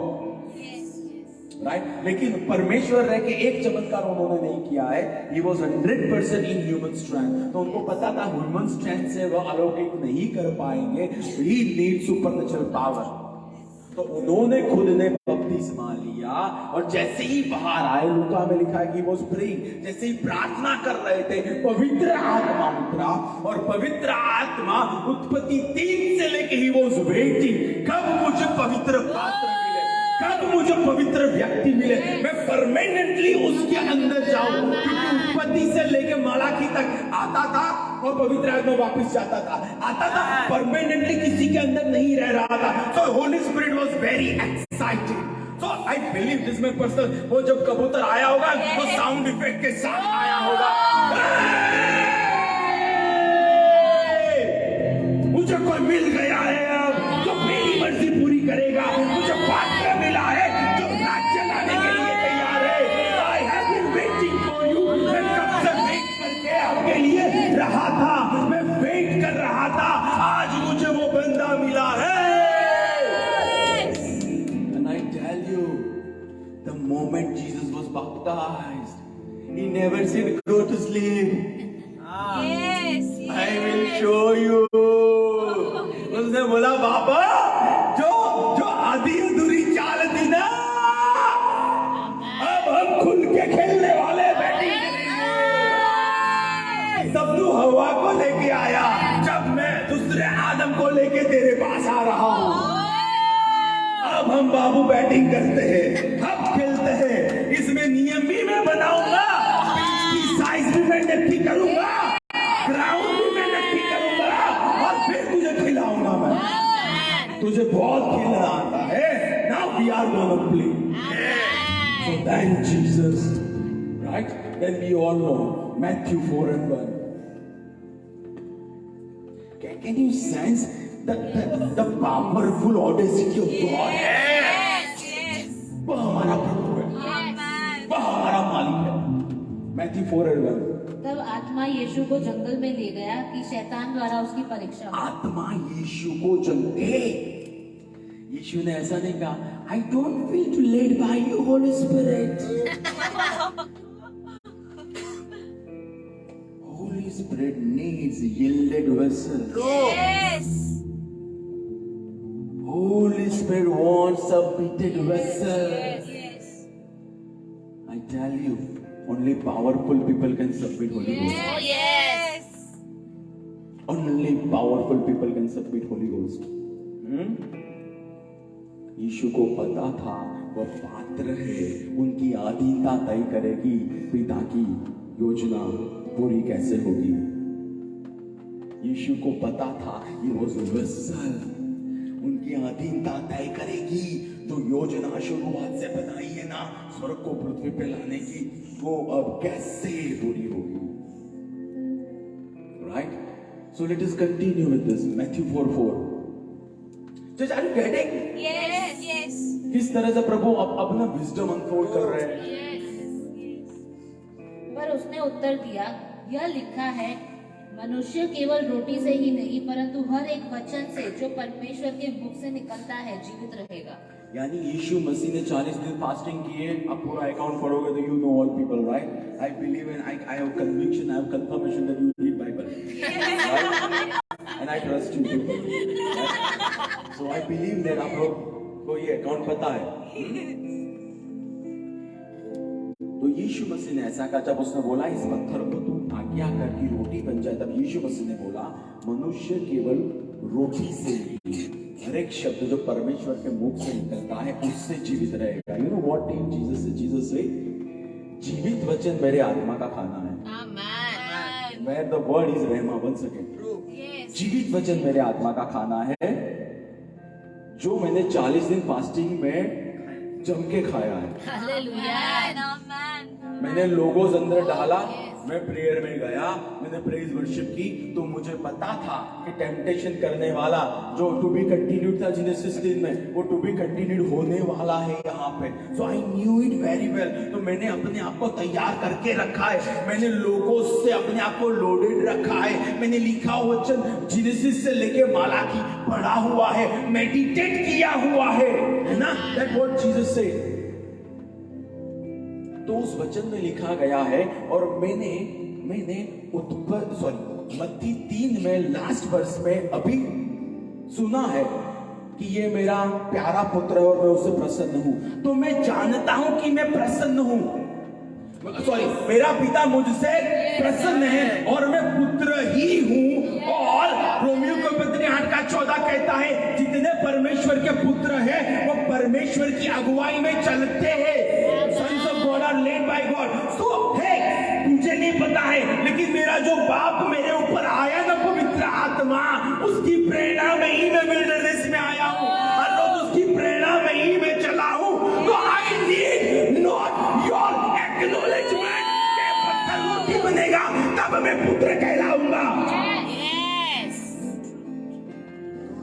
Speaker 1: Right. लेकिन परमेश्वर रह के एक चमत्कार उन्होंने नहीं किया है. He was 100% in human strength. तो उनको पता था ह्यूमन स्ट्रेंथ से वह अलौकिक नहीं कर पाएंगे. He needs supernatural power. तो उन्होंने खुद ने बपतिस्मा लिया और जैसे ही बाहर आए, लूका में लिखा है कि वो प्रेइंग, जैसे ही प्रार्थना कर रहे थे, पवित्र आत्मा उतरा और पवित्र आत्मा उत्पत्ति 3 से लेके ही वो वेटिंग, कब मुझे पवित्र पात्र मिले, कब मुझे पवित्र व्यक्ति मिले, मैं परमानेंटली उसके अंदर जाऊं. क्योंकि उत्पत्ति से लेके मालाकी तक आता था और पवित्र आत्मा वापस जाता था, आता था, परमानेंटली किसी के अंदर नहीं रह रहा था. So holy spirit was very excited. So I believe this में पर्सन, वो जब कबूतर आया होगा वो साउंड इफेक्ट के साथ आया होगा. मुझे कोई मिल गया है अब जो मेरी मर्जी पूरी करेगा. मुझे पात्र मिला है जो राज्य लाने के लिए तैयार है. I have been waiting for you. मैं कब से वेट करके आपके लिए रहा था, मैं वेट कर रहा था. आज मुझे वो बंदा मिला है. And I tell you, the moment Jesus was baptized, he never said go to sleep.
Speaker 3: Yes.
Speaker 1: I will show you. उसने बोला बाबा, जो आधी अधूरी चाल थी ना, अब हम खुल के खेलने वाले बैटिंग करेंगे. तब तू हवा को लेके आया, जब मैं दूसरे आदम को लेके तेरे पास आ रहा हूं. अब हम बाबू बैटिंग करते हैं, हम खेलते हैं. इसमें नियम भी मैं बनाऊंगा, पिच की साइज भी मैं नक्की करूंगा, ग्राउंड भी मैं नक्की करूंगा और फिर तुझे खिलाऊंगा. मैं तुझे बहुत खेलना आता है. Now we are gonna play. So then Jesus, right? Then we all know Matthew 4:1. Can you sense the powerful audacity of God?
Speaker 3: Yes.
Speaker 1: वह हमारा प्रभु है, वह हमारा मालिक है. मैथ्यू 4:11।
Speaker 2: तब आत्मा यीशु को जंगल में ले गया कि शैतान द्वारा उसकी परीक्षा हो।
Speaker 1: आत्मा यीशु को यीशु ने ऐसा नहीं कहा, I don't feel to led by you Holy Spirit. Holy Spirit needs yielded vessel.
Speaker 3: Yes.
Speaker 1: Holy Spirit wants submitted vessel.
Speaker 3: Yes.
Speaker 1: I tell you, only powerful people can submit Holy Ghost.
Speaker 3: Oh, yes.
Speaker 1: Only powerful people can submit Holy Ghost. यीशु को पता था वह पात्र है, उनकी आधीनता तय करेगी पिता की योजना पूरी कैसे होगी। यीशु को पता था ये वो वेसल उनकी अधीनता तय करेगी। जो योजना शुरुआत से बनाई है ना स्वर्ग को पृथ्वी पे लाने की, वो अब कैसे पूरी होगी। Right, so let us continue with this Matthew 4:4। Just are you getting?
Speaker 3: Yes. Yes.
Speaker 1: किस तरह से प्रभु अपना विजडम अनफोल्ड कर रहे हैं।
Speaker 2: पर उसने उत्तर दिया, यह लिखा है, मनुष्य केवल रोटी से ही नहीं परंतु हर एक वचन से जो परमेश्वर के मुख से निकलता है जीवित रहेगा।
Speaker 1: यानी यीशु मसीह ने 40 दिन फास्टिंग किए। आप पूरा अकाउंट पढ़ोगे तो you know all people, right? I believe in, I have conviction, I have confirmation that you read Bible, and I trust you people. So I believe that आप लोग को ये अकाउंट पता है। तो यीशु मसीह ने ऐसा कहा, जब उसने बोला इस पत्थर को तू आज्ञा कर कि रोटी बन जाए, तब यीशु मसीह ने बोला मनुष्य केवल रोटी से नहीं, हर एक शब्द जो परमेश्वर के मुख से निकलता है उससे जीवित रहेगा। You know what did Jesus से? जीवित वचन मेरे आत्मा का खाना है।
Speaker 3: Amen.
Speaker 1: Where the word is rhema, once again.
Speaker 3: Yes.
Speaker 1: जीवित वचन मेरे आत्मा का खाना है, जो मैंने 40 दिन फास्टिंग में जम के खाया है।
Speaker 3: Hallelujah. Amen.
Speaker 1: मैंने लोगोस अंदर डाला, मैं प्रेयर में गया, मैंने प्रेज वर्शिप की, तो मुझे पता था कि टेम्पटेशन करने वाला जो टू बी कंटिन्यूड था जेनेसिस 3 में, वो टू बी कंटिन्यूड होने वाला है यहाँ पे। So I knew it very well. तो मैंने अपने आप को तैयार करके रखा है, मैंने लोगोस से अपने आप को लोडेड रखा है, मैंने लिखा वचन जेनेसिस से लेके मालाकी पढ़ा हुआ है, मेडिटेट किया हुआ है ना? That what Jesus said. तो उस वचन में लिखा गया है, और मैंने मत्ती 3 में लास्ट वर्स में अभी सुना है कि ये मेरा प्यारा पुत्र है और मैं उससे प्रसन्न हूं। तो मैं जानता हूं कि मैं प्रसन्न हूं, मेरा पिता मुझसे प्रसन्न है और मैं पुत्र ही हूं। और रोमियो को पत्री 8:14 कहता है, जितने परमेश्वर के पुत्र हैं वो परमेश्वर की अगुवाई में चलते हैं। Sons of God are led by God. So हे, तुझे नहीं पता है, लेकिन मेरा जो बाप मेरे ऊपर आया ना, पवित्र आत्मा, उसकी प्रेरणा में ही मैं विल्डरनेस में आया हूं, हर रोज उसकी प्रेरणा में ही मैं चला हूं। तो I need not your acknowledgement के पत्थर रोटी बनेगा तब मैं पुत्र कहलाऊंगा।
Speaker 3: Yes.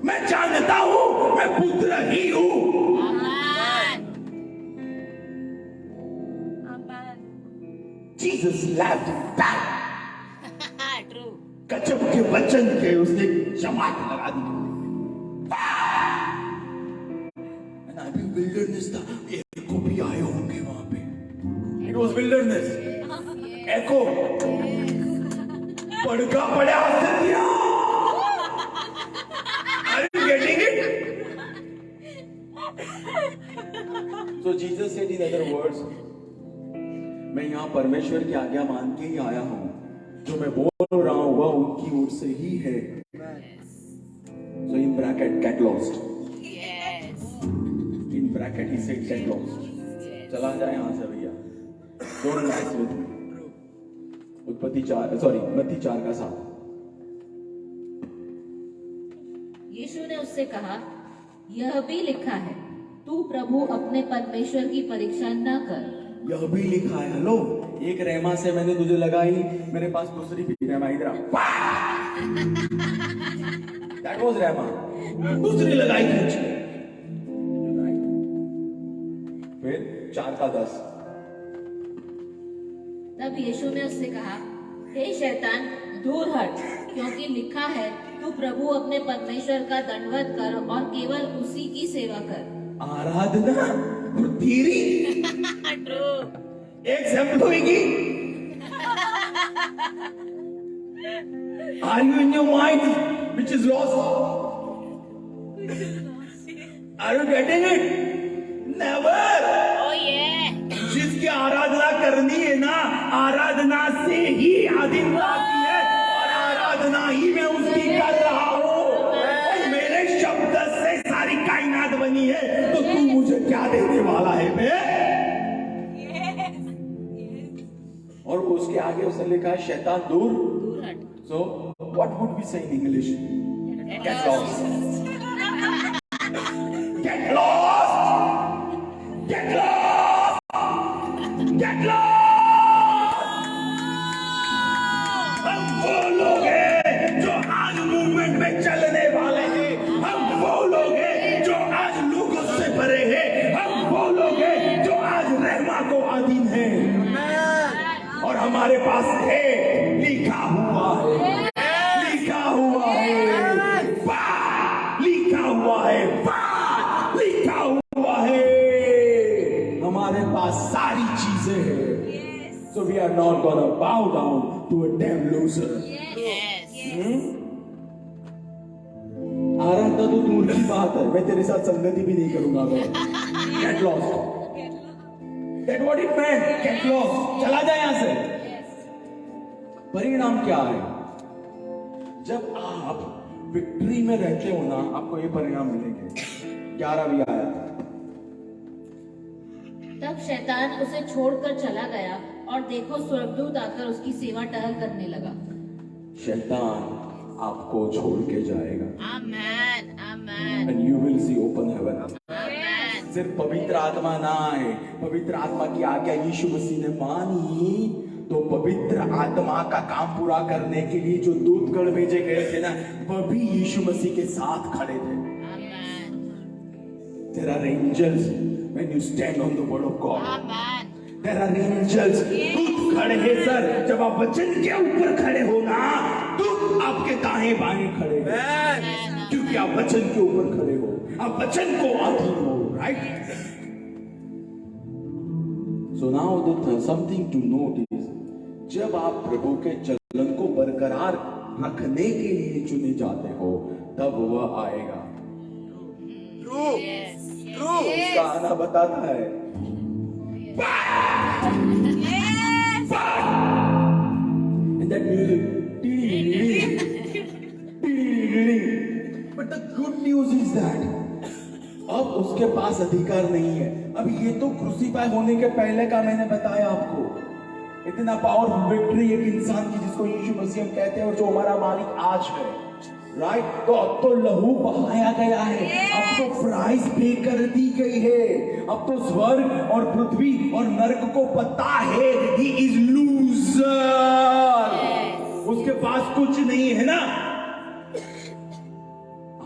Speaker 1: मैं जानता हूं मैं पुत्र ही हूं।
Speaker 3: Amen. Amen.
Speaker 1: Jesus lapped back.
Speaker 3: True.
Speaker 1: गजब के वचन के उसने जमात लगा दी। अभी विल्डरनेस था, एको भी आए होंगे वहां पे। It was wilderness. एको पड़का पड़ा सत्या। Are you getting it? So Jesus said in other words, मैं यहाँ परमेश्वर की आज्ञा मान के ही आया हूँ, जो मैं बोल रहा हूँ वह उनकी ओर से ही है। So in bracket, get lost.
Speaker 3: Yes.
Speaker 1: In bracket he said get lost. चला जाए यहाँ से भैया। Don't mess with me. मत्ती 4:7।
Speaker 2: यीशु ने उससे कहा, यह भी लिखा है, तू प्रभु अपने परमेश्वर की परीक्षा न कर।
Speaker 1: यह भी लिखा है। हेलो, एक रहमा से मैंने तुझे लगाई, मेरे पास दूसरी भी रहमा इधर। That was रहमा, दूसरी लगाई खींच के। फिर 4:10।
Speaker 2: तब तब यीशु ने उससे कहा, हे शैतान, दूर हट, क्योंकि लिखा है, तू प्रभु अपने परमेश्वर का दंडवत कर और केवल उसी की सेवा कर।
Speaker 1: आराधना और थीरी
Speaker 3: True.
Speaker 1: एक एग्जाम्पल होगी। Are you in your mind which is lost? Are you getting it? Never.
Speaker 3: Oh yeah.
Speaker 1: जिसकी आराधना करनी है ना, आराधना से ही आधीनता आती है और आराधना ही मैं उसकी कर रहा हूँ। और मेरे शब्द से सारी कायनात बनी है, तो तू मुझे क्या देने वाला है बे? और उसके आगे उसने लिखा है शैतान दूर।
Speaker 3: दूर हट।
Speaker 1: So what would we say in English? Get lost. Get lost. Get lost. Get lost. हम वो लोग हैं जो आज मूवमेंट में चलने वाले हैं। हम वो लोग हैं जो आज लोगों से भरे हैं। हम वो लोग हैं जो आज रहमा को अधीन हैं। और हमारे पास है, लिखा हुआ है, लिखा हुआ है, लिखा हुआ है, लिखा हुआ है। हमारे पास सारी चीजें हैं। So we are not gonna bow down to a damn loser.
Speaker 3: Yes.
Speaker 1: आराधना तो दूर की बात है, मैं तेरे साथ संगति भी नहीं करूंगा। Get lost. Get what it meant. Get lost. चला जाए यहां से। परिणाम क्या है? जब आप विक्ट्री में रहते हो ना, आपको ये परिणाम मिलेंगे। 11 भी आया।
Speaker 2: तब शैतान उसे छोड़कर चला गया और देखो स्वर्गदूत आकर उसकी सेवा टहल करने लगा।
Speaker 1: शैतान आपको छोड़ के जाएगा।
Speaker 3: Amen. Amen.
Speaker 1: And you will see open heaven.
Speaker 3: Amen.
Speaker 1: सिर्फ पवित्र आत्मा ना आए, पवित्र आत्मा की आज्ञा यीशु मसीह ने मानी, तो पवित्र आत्मा का काम पूरा करने के लिए जो दूतगण भेजे गए थे ना, वह भी यीशु मसीह के साथ खड़े थे।
Speaker 3: Amen.
Speaker 1: There are angels when you stand on the word of God.
Speaker 3: Amen.
Speaker 1: There are angels. दूत खड़े हैं सर, जब आप वचन के ऊपर खड़े हो ना, दूत आपके दाएं बाएं खड़े हैं, क्योंकि आप वचन के ऊपर खड़े हो, आप वचन को अधीन हो, right? So now something to note is, जब आप प्रभु के चलन को बरकरार रखने के लिए चुने जाते हो, तब वह आएगा।
Speaker 3: Yes.
Speaker 1: उसका आना बताता है। And that music, but the good news is that अब उसके पास अधिकार नहीं है। अब ये तो क्रूसीफाई होने के पहले का मैंने बताया आपको। इतना पावरफुल विक्ट्री एक इंसान की, जिसको यीशु मसीह हम कहते हैं और जो हमारा मालिक आज है, राइट? तो अब तो लहू बहाया गया है, अब तो प्राइस पे कर दी गई है। अब तो स्वर्ग और पृथ्वी और नरक को पता है ही इज लूजर, उसके पास कुछ नहीं है ना।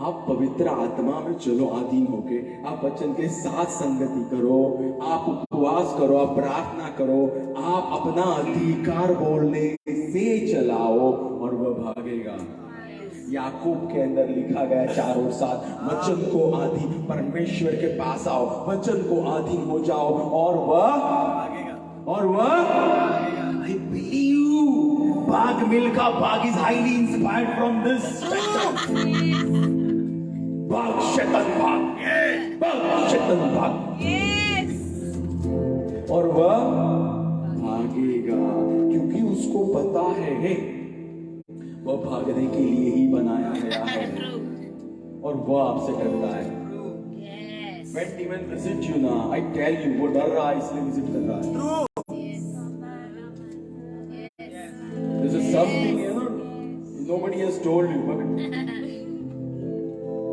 Speaker 1: आप पवित्र आत्मा में चलो अधीन होके, आप वचन के साथ संगति करो, आप उपवास करो, आप प्रार्थना करो, आप अपना अधिकार बोलने से चलाओ और वह भागेगा। याकूब के अंदर लिखा गया 4 और 7, वचन को अधीन, परमेश्वर के पास आओ, वचन को अधीन हो जाओ और वह I believe भाग मिल्खा भाग is highly inspired from this chapter। भाग शैतान भाग, भाग शैतान भाग, और वह भागेगा, क्योंकि उसको पता है वह भागने के लिए ही बनाया गया है और वह आपसे डरता है।
Speaker 3: Yes.
Speaker 1: When demon visit you ना, I tell you, वो डर रहा है इसलिए विजिट कर रहा है। This is something nobody has told you, but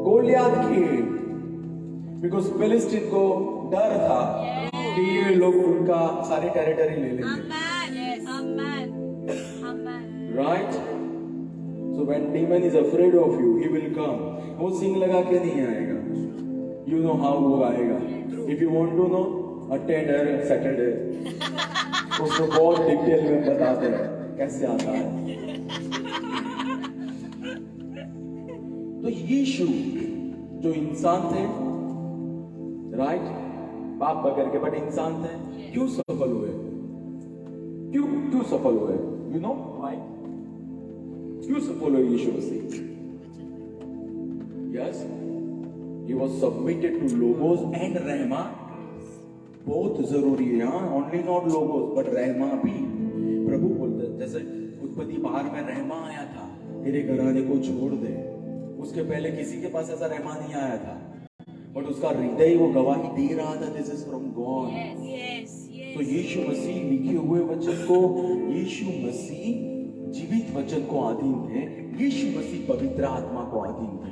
Speaker 1: Goliath came because Philistine को डर था कि ये लोग उनका सारी टेरिटरी ले लेंगे, right? So when demon is afraid of you, he will come. वो सिंग लगा के नहीं आएगा। You know how वो आएगा? If you want to know, attender Saturday उसको बहुत डिटेल में बताते हैं कैसे आता है। तो यीशु जो इंसान थे, राइट, पाप बगैर के, बट इंसान थे, क्यों सफल हुए? क्यों सफल हुए? You know why? क्यों सफल हुए Yeshu Masih? Yes, he was submitted to logos and rhema, बहुत जरूरी है। हाँ, only not logos but rhema भी। प्रभु बोलते जैसे उत्पत्ति 12 में रहमा आया था, तेरे घराने को छोड़ दे। उसके पहले किसी के पास ऐसा रहमा नहीं आया था, बट उसका हृदय वो गवाही दे रहा था, दिस इज फ्रॉम गॉड। तो यीशु मसीह लिखे हुए वचन को, यीशु मसीह जीवित वचन को अधीन थे, यीशु मसीह पवित्र आत्मा को अधीन थे।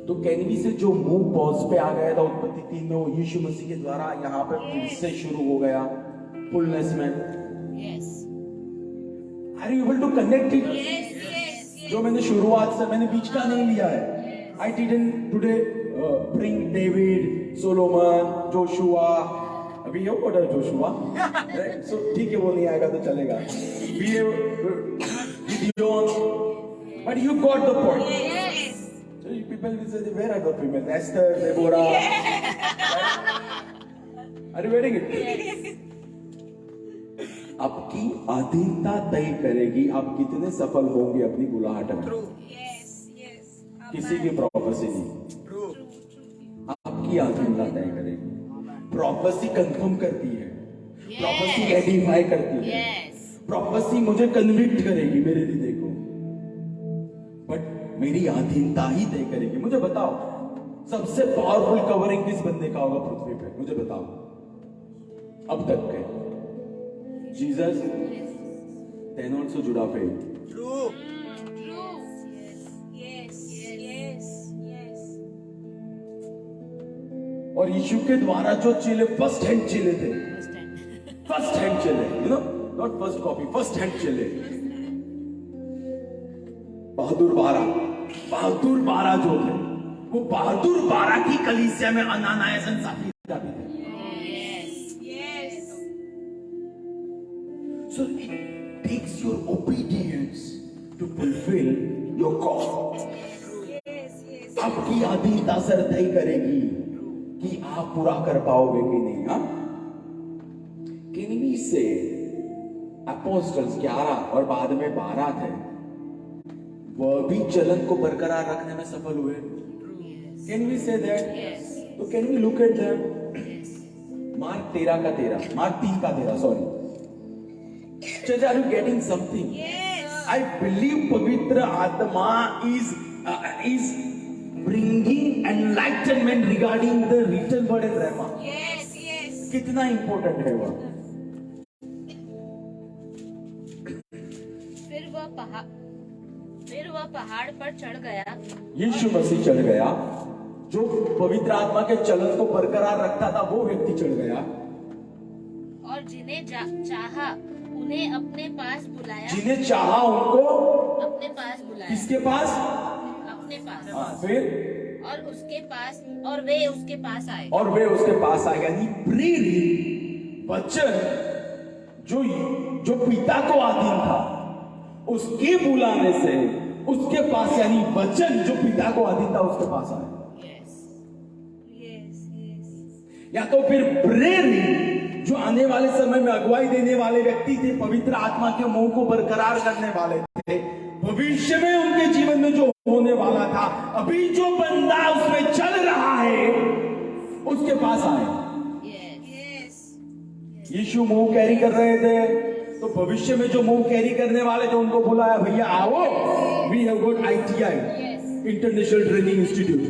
Speaker 1: तो कैनवी से जो मूव पॉज पे आ गया था उत्पत्ति 3 में, वो यीशु मसीह के द्वारा यहाँ पे फिर से शुरू हो गया फुलनेस में। Are you able to connect it? जो मैंने शुरुआत से, मैंने बीच का नहीं लिया है। I didn't today bring David, Solomon, Joshua. अभी ये व्हाट आर जोशुआ, सो ठीक है, वो नहीं आएगा तो चलेगा। Gideon, but you got the point. People will say, where are the women? Esther, Deborah. Are you getting it? आपकी अधीनता तय करेगी आप कितने सफल होंगे अपनी बुलाहट में। किसी की प्रोफेसी नहीं, आपकी अधीनता तय करेगी। प्रोफेसी कंफर्म करती है, प्रोफेसी रेडिफाई करती है, प्रोफेसी मुझे कन्विक्ट करेगी मेरे हृदय को, बट मेरी अधीनता ही तय करेगी। मुझे बताओ, सबसे पावरफुल कवरिंग किस बंदे का होगा पृथ्वी पे? मुझे बताओ अब तक के। जीसस, देन आल्सो जुड़ा फेथ। ट्रू। और यीशु के द्वारा जो चेले फर्स्ट हैंड चेले थे, फर्स्ट हैंड चेले, you know, not first copy, first hand चेले। बहादुर 12 जो थे, वो बहादुर 12 की कलीसिया में अनानायास एंड सफीरा भी थे। So it takes your obedience to fulfill your call. आपकी अधीनता सर तय करेगी कि आप पूरा कर पाओगे कि नहीं। हाँ, किन्हीं से अपोस्टल्स 11 और बाद में 12 थे, वह भी चलन को बरकरार रखने में सफल हुए। Can we say that? तो can we look at them? Mark 13 का 13, मार्क 3 का 13, sorry. Church, are you getting something? I believe पवित्र आत्मा is bringing enlightenment regarding the written word and rhema. कितना important है वह।
Speaker 2: फिर वह पहाड़ पर चढ़ गया।
Speaker 1: यीशु मसीह चढ़ गया। जो पवित्र आत्मा के चलन को बरकरार रखता था वो व्यक्ति चढ़ गया।
Speaker 2: और जिन्हें चाहा उन्हें अपने पास बुलाया।
Speaker 1: जिन्हें चाहा उनको
Speaker 2: अपने पास बुलाया।
Speaker 1: किसके पास?
Speaker 2: अपने पास।
Speaker 1: फिर
Speaker 2: और उसके पास, और वे उसके पास आए।
Speaker 1: और वे उसके पास आए, यानी प्रेरित वचन जो पिता को अधीन था, उसके बुलाने से उसके पास, यानी वचन जो पिता को अधीन था उसके पास आए। या तो फिर प्रेरित जो आने वाले समय में अगुवाई देने वाले व्यक्ति थे, पवित्र आत्मा के मुंह को बरकरार करने वाले थे, भविष्य में उनके जीवन में जो होने वाला था, अभी जो बंदा उसमें चल रहा है उसके पास आए। यीशु मुंह कैरी कर रहे थे, तो भविष्य में जो मुंह कैरी करने वाले थे उनको बुलाया, भैया आओ, we have got ITI, international training institute,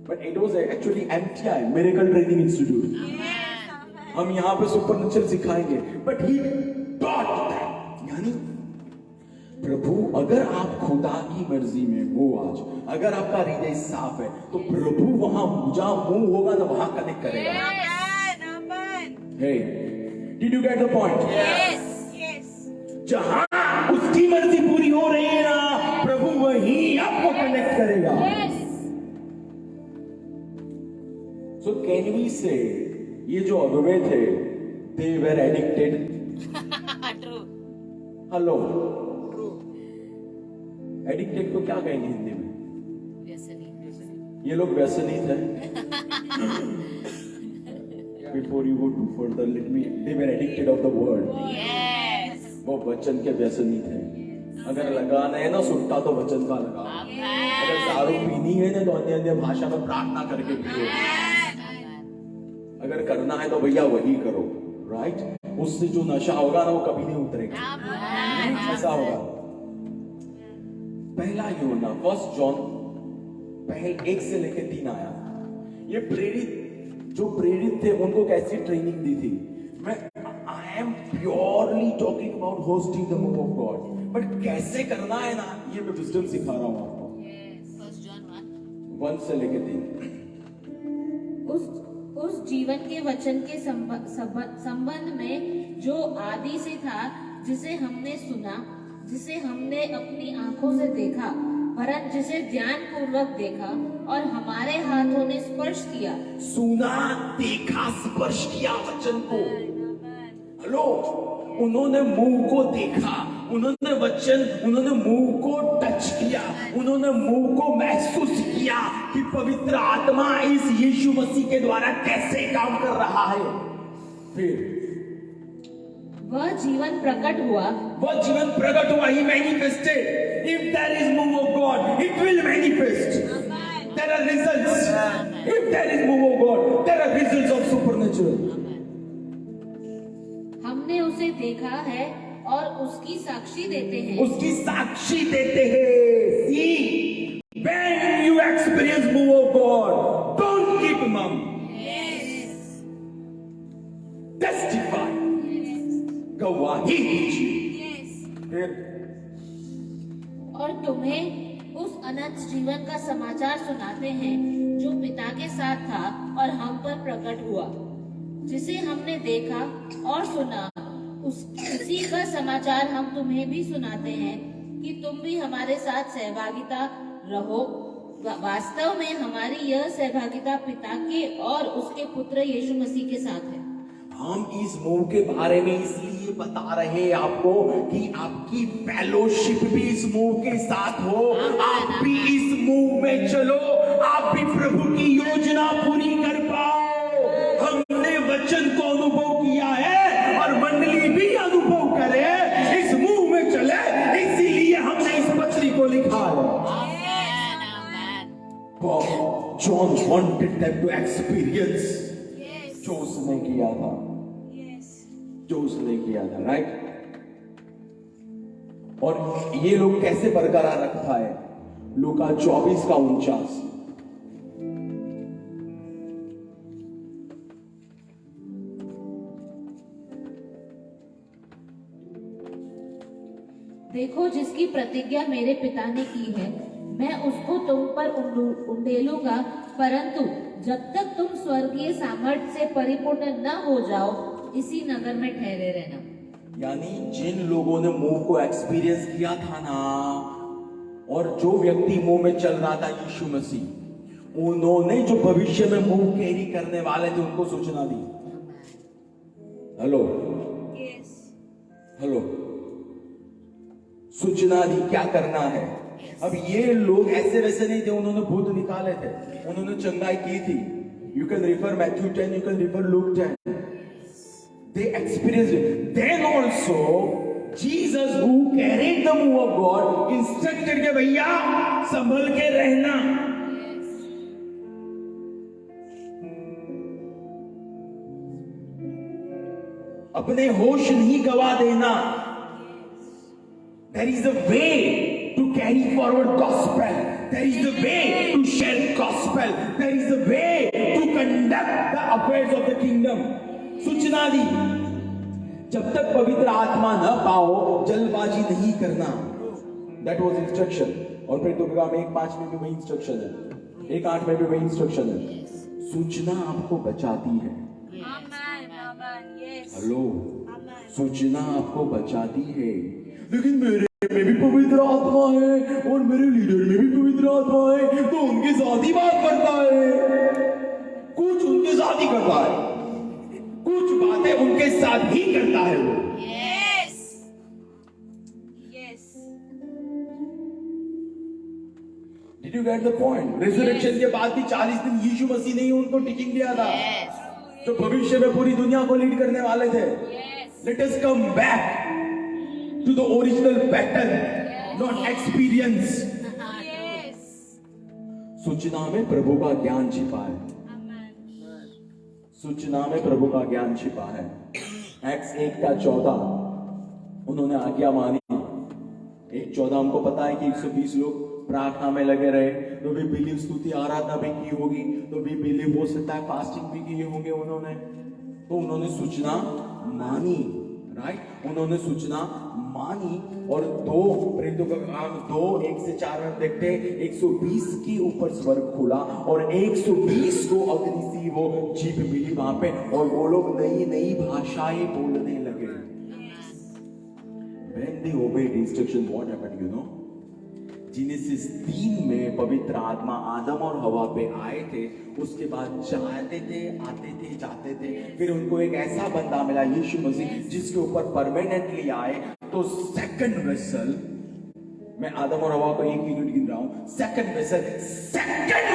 Speaker 1: but it was actually MTI, miracle training institute. हम यहाँ पे सुपरनेचुरल सिखाएंगे, बट ही टॉट दैट, यानी प्रभु अगर आप खुदा की मर्जी में हो, आज अगर आपका हृदय साफ है, तो प्रभु वहां जहां मुंह होगा ना वहां कनेक्ट करेगा। Hey, did you get the point? जहां उसकी मर्जी पूरी हो रही है ना, प्रभु वही आपको कनेक्ट करेगा। कैन वी से ये जो अगुवे थे दे वर एडिक्टेड?
Speaker 3: ट्रू।
Speaker 1: हेलो, एडिक्टेड को क्या कहेंगे हिंदी में?
Speaker 3: व्यसनी।
Speaker 1: ये लोग व्यसनी थे। Before you go too further, let me. They were addicted of the word.
Speaker 3: Yes.
Speaker 1: वो वचन के व्यसनी थे। अगर लगाना है ना सुट्टा तो वचन का लगा। अगर दारू पीनी है ना तो अन्य अन्य भाषा में प्रार्थना करके पियो। अगर करना है तो भैया वही करो, राइट? उससे जो नशा होगा ना वो कभी नहीं उतरेगा। ऐसा होगा। पहला यूहन्ना 1 जॉन पहले 1 से लेके 3 आया। ये प्रेरित जो प्रेरित थे उनको कैसी ट्रेनिंग दी थी? मैं I am purely talking about hosting the move of God, but कैसे करना है ना ये मैं विजडम सिखा रहा हूं आपको।
Speaker 3: 1 जॉन
Speaker 1: 1 से लेके 3।
Speaker 2: उस जीवन के वचन के संबंध में जो आदि से था, जिसे हमने सुना, जिसे हमने अपनी आंखों से देखा, वरन जिसे ध्यान पूर्वक देखा और हमारे हाथों ने स्पर्श किया।
Speaker 1: सुना, देखा, स्पर्श किया वचन को। हेलो, उन्होंने मुंह को देखा, उन्होंने वचन, उन्होंने मुंह को टच किया, उन्होंने मुंह को महसूस किया कि पवित्र आत्मा इस यीशु मसीह के द्वारा कैसे काम कर रहा है। फिर
Speaker 2: वह जीवन प्रकट हुआ।
Speaker 1: वह जीवन प्रकट हुआ, ही manifested. If there is move of God, it will manifest. There are results. If there is move of God, there are results of supernatural.
Speaker 2: हमने उसे देखा है और उसकी साक्षी देते हैं।
Speaker 1: उसकी साक्षी देते हैं। See, when you experience move of God, don't keep mum. Testify. गवाही दीजिए। फिर
Speaker 2: और तुम्हें उस अनंत जीवन का समाचार सुनाते हैं जो पिता के साथ था और हम पर प्रकट हुआ, जिसे हमने देखा और सुना। उसी का समाचार हम तुम्हें भी सुनाते हैं कि तुम भी हमारे साथ सहभागिता रहो। वास्तव में हमारी यह सहभागिता पिता के और उसके पुत्र यीशु मसीह के साथ है।
Speaker 1: हम इस मूव के बारे में इसलिए बता रहे हैं आपको कि आपकी फेलोशिप भी इस मूव के साथ हो, आप भी इस मूव में चलो, आप भी प्रभु की योजना पूरी कर पाओ। हमने वचन को अनुभव किया है और मंडली भी अनुभव करे, इस मूव में चले, इसीलिए हमने इस पत्री को लिखा है। John wanted them to experience जो उसने किया था, जो उसने किया था, राइट? और ये लोग कैसे बरकरार रखा है? लूका 24 का 49।
Speaker 2: देखो, जिसकी प्रतिज्ञा मेरे पिता ने की है, मैं उसको तुम पर उंडेलूंगा, परंतु जब तक तुम स्वर्गीय सामर्थ्य से परिपूर्ण न हो जाओ, इसी नगर में ठहरे रहना।
Speaker 1: यानी जिन लोगों ने मुंह को एक्सपीरियंस किया था ना, और जो व्यक्ति मुंह में चल रहा था यीशु मसीह, उन्होंने जो भविष्य में मुंह कैरी करने वाले थे उनको सूचना दी। हेलो, हेलो, सूचना दी क्या करना है। अब ये लोग ऐसे वैसे नहीं थे, उन्होंने भूत निकाले थे, उन्होंने चंगाई की थी। You can refer Matthew 10, you can refer look 10। They experienced it. Then also, Jesus, who carried the move of God, instructed के भैया संभल के रहना। अपने होश नहीं गवा देना। There is a way to carry forward gospel. There is a way to share gospel. There is a way to conduct the affairs of the kingdom. सूचना दी, जब तक पवित्र आत्मा न पाओ जल्दबाजी नहीं करना। That was instruction. और फिर दुर्गा में 1:5 में भी वही इंस्ट्रक्शन है, 1:8 में भी वही इंस्ट्रक्शन है। सूचना आपको बचाती है। हेलो, सूचना आपको बचाती है। लेकिन मेरे में भी पवित्र आत्मा है और मेरे लीडर में भी पवित्र आत्मा है, तो उनके साथ ही बात करता है, कुछ उनके साथ ही करता है, कुछ बातें उनके साथ ही करता है वो।
Speaker 3: Yes.
Speaker 2: Yes.
Speaker 1: Did you get the point? Resurrection के बाद भी 40 दिन यीशु मसीह ने ही उनको टीचिंग दिया था,
Speaker 3: Yes.
Speaker 1: जो भविष्य में पूरी दुनिया को लीड करने वाले थे।
Speaker 2: Yes.
Speaker 1: Let us come back to the original pattern, not experience.
Speaker 2: Yes.
Speaker 1: सूचना में प्रभु का ज्ञान छिपा है,
Speaker 2: Amen.
Speaker 1: सूचना में प्रभु का ज्ञान छिपा है। एक्स 1:14 उन्होंने आज्ञा मानी। 1:14 हमको पता है कि 120 लोग प्रार्थना में लगे रहे, तो भी बिलीव स्तुति आराधना भी की होगी, तो भी बिलीव हो सकता है फास्टिंग भी किए होंगे उन्होंने। तो उन्होंने सूचना मानी, राइट, उन्होंने सूचना मानी। और 2:1-4 में देखते हैं 120 के ऊपर स्वर्ग खुला और 120 को अग्नि सी वो जीभ मिली वहां पे, और वो लोग नई नई भाषाएं बोलने लगे। When they obeyed instruction, what happened, you know? Genesis 3 में पवित्र आत्मा आदम और हवा पे आए थे, उसके बाद जाते थे, आते थे, जाते थे, फिर उनको एक ऐसा बंदा मिला यीशु मसीह जिसके ऊपर परमानेंटली आए। तो सेकंड वेसल, मैं आदम और हवा को एक यूनिट गिन रहा हूं, सेकंड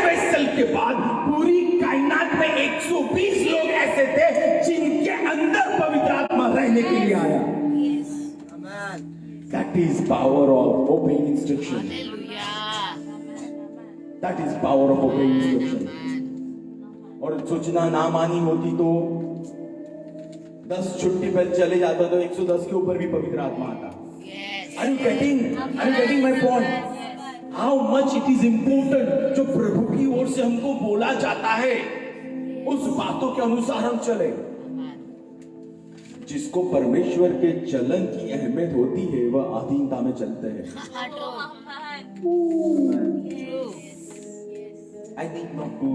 Speaker 1: वेसल के बाद पूरी कायनात में 120 लोग ऐसे थे जिनके अंदर पवित्र आत्मा रहने के लिए आया। That is power of obeying instruction.
Speaker 3: Hallelujah.
Speaker 1: That is power of obeying instruction. और सूचना ना मानी होती तो 10 छुट्टी पर चले जाता तो 110 के ऊपर भी पवित्र आत्मा आता।
Speaker 3: Yes.
Speaker 1: Are you getting my point? How much it is important जो प्रभु की ओर से हमको बोला जाता है, उस बातों के अनुसार हम चले। जिसको परमेश्वर के चलन की अहमियत होती है वह अधीनता में चलते हैं। I need not to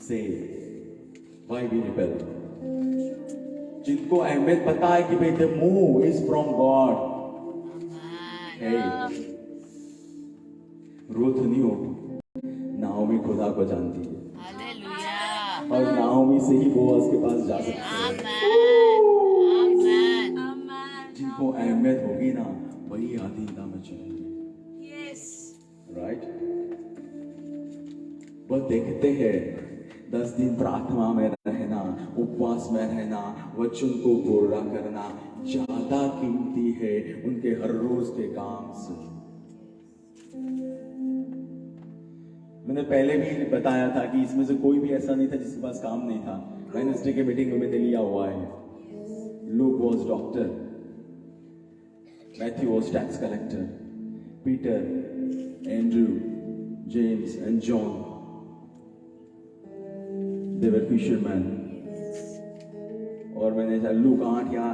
Speaker 1: say why we rebel. जिनको अहमियत पता है कि भाई the move is from God. Hey, Ruth नहीं हो, नाओमी खुदा को जानती है,
Speaker 3: Hallelujah.
Speaker 1: और नाओमी से ही बोअज के पास जा सकती है।
Speaker 3: Amen.
Speaker 1: जिनको अहमियत होगी ना वही अधीनता में चलेंगे।
Speaker 2: Yes.
Speaker 1: राइट, वह देखते हैं 10 दिन प्रार्थना में रहना, उपवास में रहना, वचन को पूरा करना ज्यादा कीमती है उनके हर रोज के काम से। मैंने पहले भी बताया था कि इसमें से कोई भी ऐसा नहीं था जिसके पास काम नहीं था। वेडनेसडे के मीटिंग में मैंने लिया हुआ है। Look was doctor, Matthew was tax collector, Peter, Andrew, James and John, they were fisherman. और मैंने लूक 8 या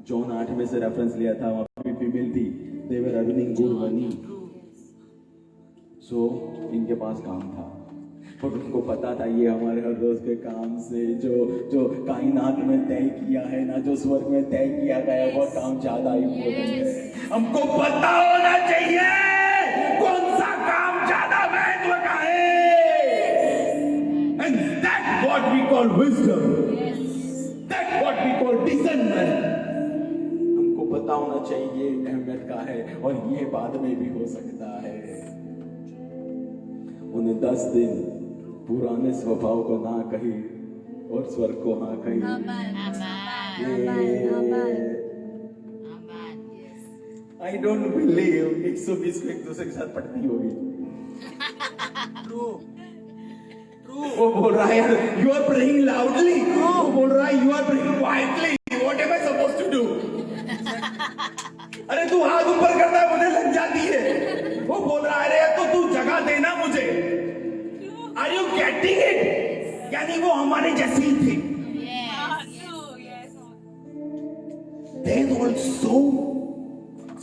Speaker 1: जॉन 8 में से रेफरेंस लिया था, वहां पे फीमेल थी, दे वर अर्निंग गुड मनी। सो इनके पास काम था, और उनको पता था ये हमारे हर रोज के काम से जो कायनात में तय किया है ना, जो स्वर्ग में तय किया गया है, वो काम ज्यादा इम्पोर्टेंट है। हमको पता होना चाहिए कौन सा काम ज्यादा महत्व का है। And that what we call wisdom, that what we call discernment. हमको पता होना चाहिए अहमियत का है, और ये बाद में भी हो सकता है। उन्हें 10 दिन पुराने स्वभाव को ना कही और स्वर्ग को हाँ कही। आई डोंट बिलीव 120 को एक दूसरे के साथ पढ़ती होगी। वो बोल रहा है यार, यू आर प्रेइंग लाउडली, वो बोल रहा है you are praying quietly, what am I supposed to do? अरे तू हाथ ऊपर करता है मुझे लग जाती है। वो बोल रहा है अरे तो तू जगह देना मुझे। Are you getting it? यानी वो हमारे जैसी ही थी। Then also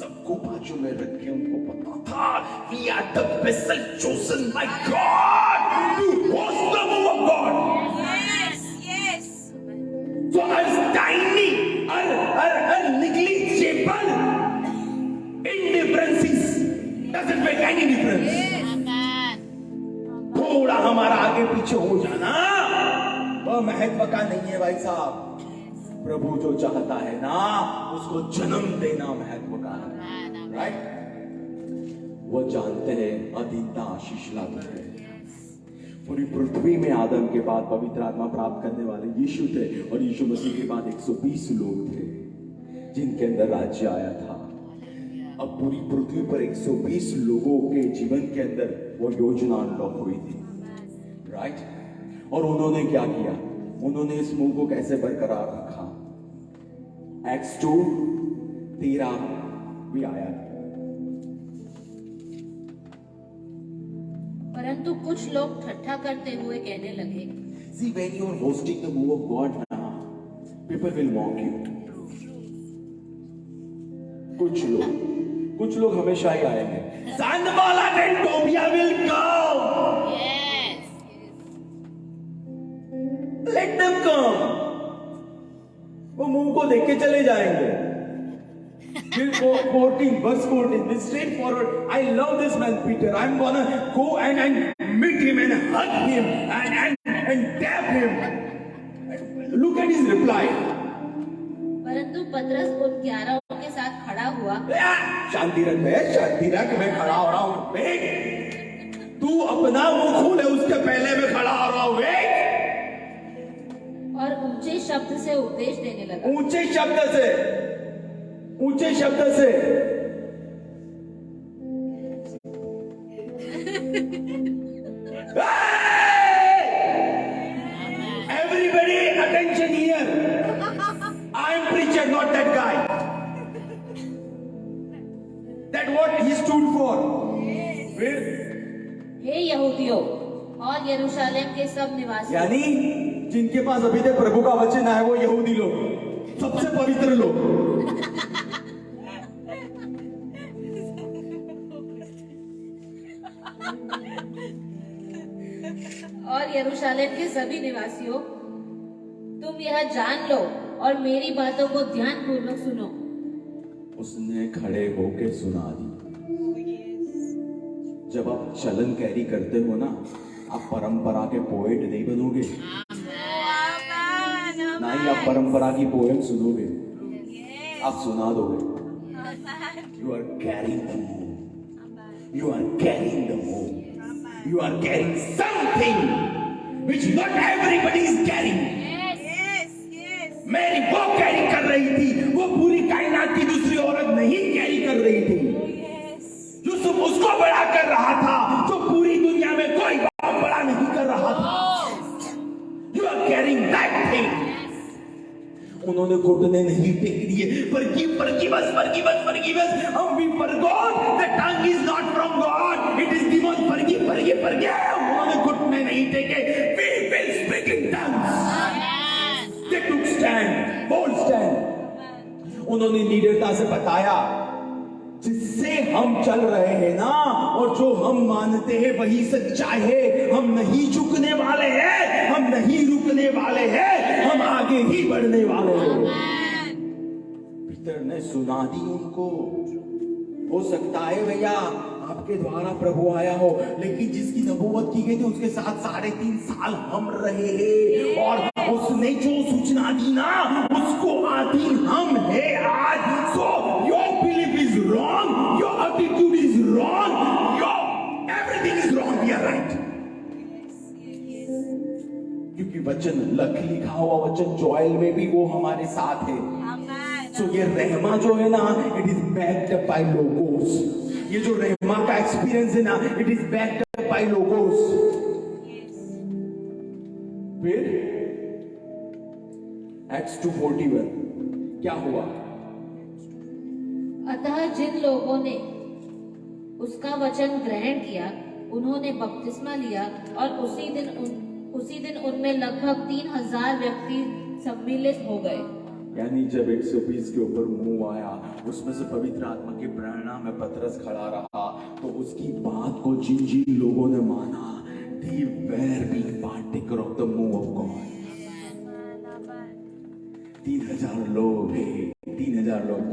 Speaker 1: सबको बाजू में रख के उनको पता था we are the vessel chosen by God to host the move of God. So as tiny, negligible indifferences doesn't make any difference. थोड़ा हमारा आगे पीछे हो जाना महत्व का नहीं है भाई साहब। प्रभु जो चाहता है ना उसको जन्म देना महत्व का है, राइट। वो जानते हैं अधीनता आशीष लाती है। पूरी पृथ्वी में आदम के बाद पवित्र आत्मा प्राप्त करने वाले यीशु थे, और यीशु मसीह के बाद 120 लोग थे जिनके अंदर राज्य आया था। अब पूरी पृथ्वी पर 120 लोगों के जीवन के अंदर वो योजना अनलॉक हुई थी, राइट। और उन्होंने क्या किया? उन्होंने इस मुंह को कैसे बरकरार रखा? एक्स 2:13 भी आया।
Speaker 2: परंतु कुछ लोग ठट्ठा करते हुए कहने लगे,
Speaker 1: See, when you are hosting the move of God now, people will mock you. कुछ लोग हमेशा ही आएंगे। Sanballat and Tobiah will come.
Speaker 3: Yes.
Speaker 1: Let them come. वो मुंह को देख के चले जाएंगे। फिर 14 is straightforward. I love this man Peter. I'm gonna go and meet him and hug him and tap him. Look at his reply.
Speaker 2: परंतु पतरस उन 11 के साथ खड़ा हुआ।
Speaker 1: शांति रख, मैं खड़ा हो रहा हूँ। तू अपना मुंह खोले, उसके पहले मैं खड़ा हो रहा हूँ।
Speaker 2: और ऊंचे शब्द से उपदेश देने लगा।
Speaker 1: ऊंचे शब्द से Everybody attention here. I am preacher, not that guy. That what he stood for.
Speaker 2: हे यहूदियों और यरूशलेम के सब निवासी,
Speaker 1: यानी जिनके पास अभी तक प्रभु का वचन है वो यहूदी लोग, सबसे पवित्र लोग।
Speaker 2: और यरूशलेम के सभी निवासियों, तुम यह जान लो और मेरी बातों को ध्यानपूर्वक सुनो।
Speaker 1: उसने खड़े होके सुना दी। जब आप चलन कैरी करते हो ना, आप परंपरा के पोएट नहीं बनोगे, ना ही आप परंपरा की पोएम सुनोगे, आप सुना दोगे। You are carrying the move, you are carrying the move, you are carrying something which not everybody is carrying. मेरी वो कैरी कर रही थी, वो पूरी कायनात की दूसरी औरत नहीं कैरी कर रही थी। यूसुफ उसको बड़ा कर रहा था जो पूरी दुनिया में कोई बड़ा नहीं कर रहा था। You are carrying that thing. उन्होंने घुटने नहीं टेक दिए, forgive us, we forgot the tongue is not from God, it is demon, forgive। उन्होंने घुटने नहीं टेके। We will speak in tongues। They took stand, bold stand। उन्होंने निडरता से बताया, जिससे हम चल रहे हैं ना और जो हम मानते हैं वही सच्चाई है। हम नहीं झुकने वाले हैं, हम नहीं रुकने वाले हैं, हम आगे ही बढ़ने वाले हैं। पीटर ने सुना दी उनको। हो सकता है भैया आपके द्वारा प्रभु आया हो, लेकिन जिसकी नबूवत की गई थी उसके साथ 3.5 साल हम रहे, और उसने जो सूचना दी ना उसको अधीन हम है आज। So your belief is wrong, your attitude is wrong, everything is wrong, we are right। क्योंकि वचन लिखा हुआ वचन जोएल में भी वो हमारे साथ है। So ये रहमा जो है ना, it is backed up by logos। ये जो रहमा का एक्सपीरियंस है ना, it is backed up by logos। फिर Acts 2:41 क्या हुआ?
Speaker 2: अतः जिन लोगों ने उसका वचन ग्रहण किया उन्होंने बपतिस्मा लिया, और उसी दिन उनमें लगभग 3000 व्यक्ति सम्मिलित हो गए।
Speaker 1: यानी जब 120 के ऊपर मुंह आया, उसमें से पवित्र आत्मा के प्रेरणा में पतरस खड़ा रहा, तो उसकी बात को जिन जिन लोगों ने माना, they were being partaker of the move of God। 3000 लोग हैं, 3000 लोग।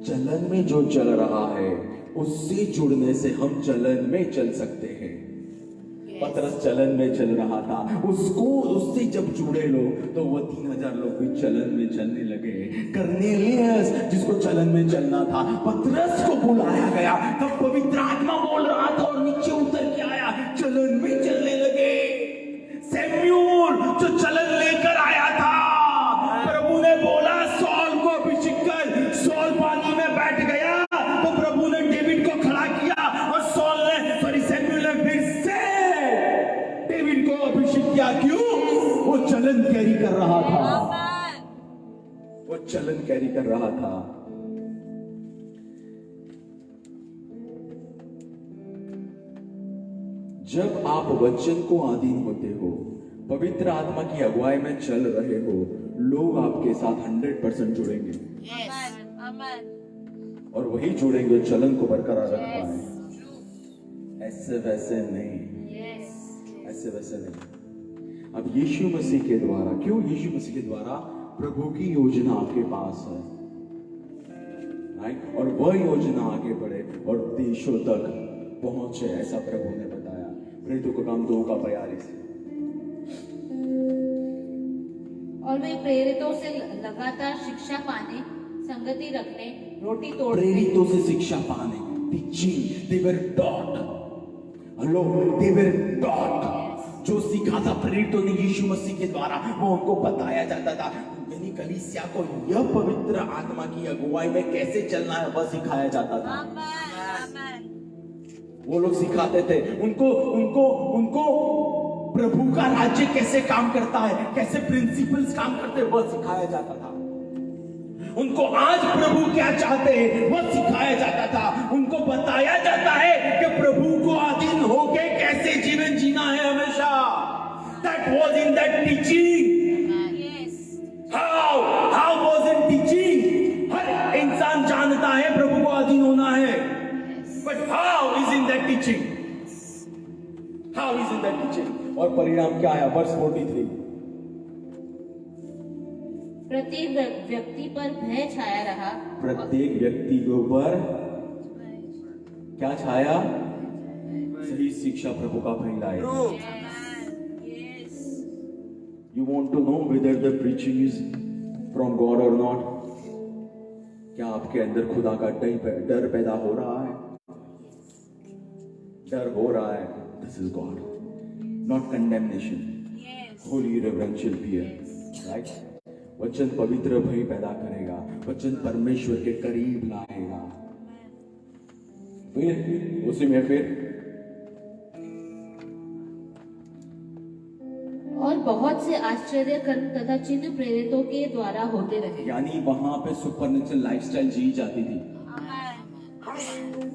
Speaker 1: चलन में जो चल रहा है उससे जुड़ने से हम चलन में चल सकते हैं। पतरस चलन में चल रहा था, उससे जब जुड़े लोग तो वो 3000 लोग भी चलन में चलने लगे। कर्नेलियस जिसको चलन में चलना था, पतरस को बुलाया गया, तब पवित्र आत्मा बोल रहा था और नीचे उतर के आया, चलन में चलने लगे। सैमुअल जो चलन लेकर आया था, प्रभु ने बोला सॉल को अभिषेक कर, सॉल पानी में बैठ गया तो प्रभु ने डेविड को खड़ा किया और सैमुअल ने फिर से डेविड को अभिषेक किया। क्यों? वो चलन कैरी कर रहा था, वो चलन कैरी कर रहा था। जब आप वचन को अधीन होते हो, पवित्र आत्मा की अगुवाई में चल रहे हो, लोग आपके साथ 100% जुड़ेंगे। और वही जुड़ेंगे चलन को बरकरार रख पाए। ऐसे वैसे नहीं, ऐसे वैसे नहीं। अब यीशु मसीह के द्वारा, क्यों यीशु मसीह के द्वारा प्रभु की योजना आपके पास है, राइट? और वह योजना आगे बढ़े और देशों तक पहुंचे, ऐसा प्रभु ने बताया। प्रेरितों का काम 2 का 42।
Speaker 2: और वे प्रेरितों से लगातार शिक्षा पाने, संगति रखने, रोटी तोड़ने,
Speaker 1: प्रेरितों से शिक्षा पाने, teaching, they were taught. Hello, they were taught. जो सीखा था प्रेरितों ने यीशु मसीह के द्वारा, वो उनको बताया जाता था। यानी कलीसिया को यह पवित्र आत्मा की अगुवाई में कैसे चलना है, वह सिखाया जाता था। वो लोग सिखाते थे उनको प्रभु का राज्य कैसे काम करता है, कैसे प्रिंसिपल्स काम करते हैं, वह सिखाया जाता था। उनको आज प्रभु क्या चाहते हैं वह सिखाया जाता था। उनको बताया जाता है कि प्रभु को अधीन होके कैसे जीवन जीना है हमेशा। That was in that teaching. How was in teaching? हर इंसान जानता है प्रभु को अधीन होना है, but how is in that teaching? How is in that teaching? और परिणाम क्या आया? वर्ष 43।
Speaker 2: प्रत्येक व्यक्ति पर भय छाया रहा।
Speaker 1: प्रत्येक व्यक्ति के ऊपर क्या छाया? सही शिक्षा प्रभु का फैलाए। You want to know whether the preaching is from God or not? क्या आपके अंदर खुदा का डर पैदा हो रहा है? डर हो रहा है। This is God, not condemnation. Holy reverential fear, right? वचन पवित्र भय पैदा करेगा, वचन परमेश्वर के करीब लाएगा। फिर उसी में
Speaker 2: और बहुत से आश्चर्य कर्म तथा चिन्ह प्रेरितों के द्वारा होते रहे।
Speaker 1: यानी वहां पे सुपरनेचुरल लाइफस्टाइल जी जाती थी।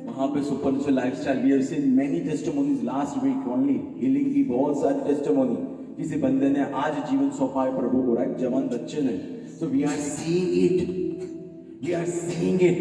Speaker 1: वहां पे supernatural lifestyle, we have seen many testimonies last week only, healing की बहुत सारी टेस्टिमोनी। किसी बंदे ने आज जीवन सौंपा है प्रभु को, राइट? जवान बच्चे ने। So we are seeing it, we are seeing it।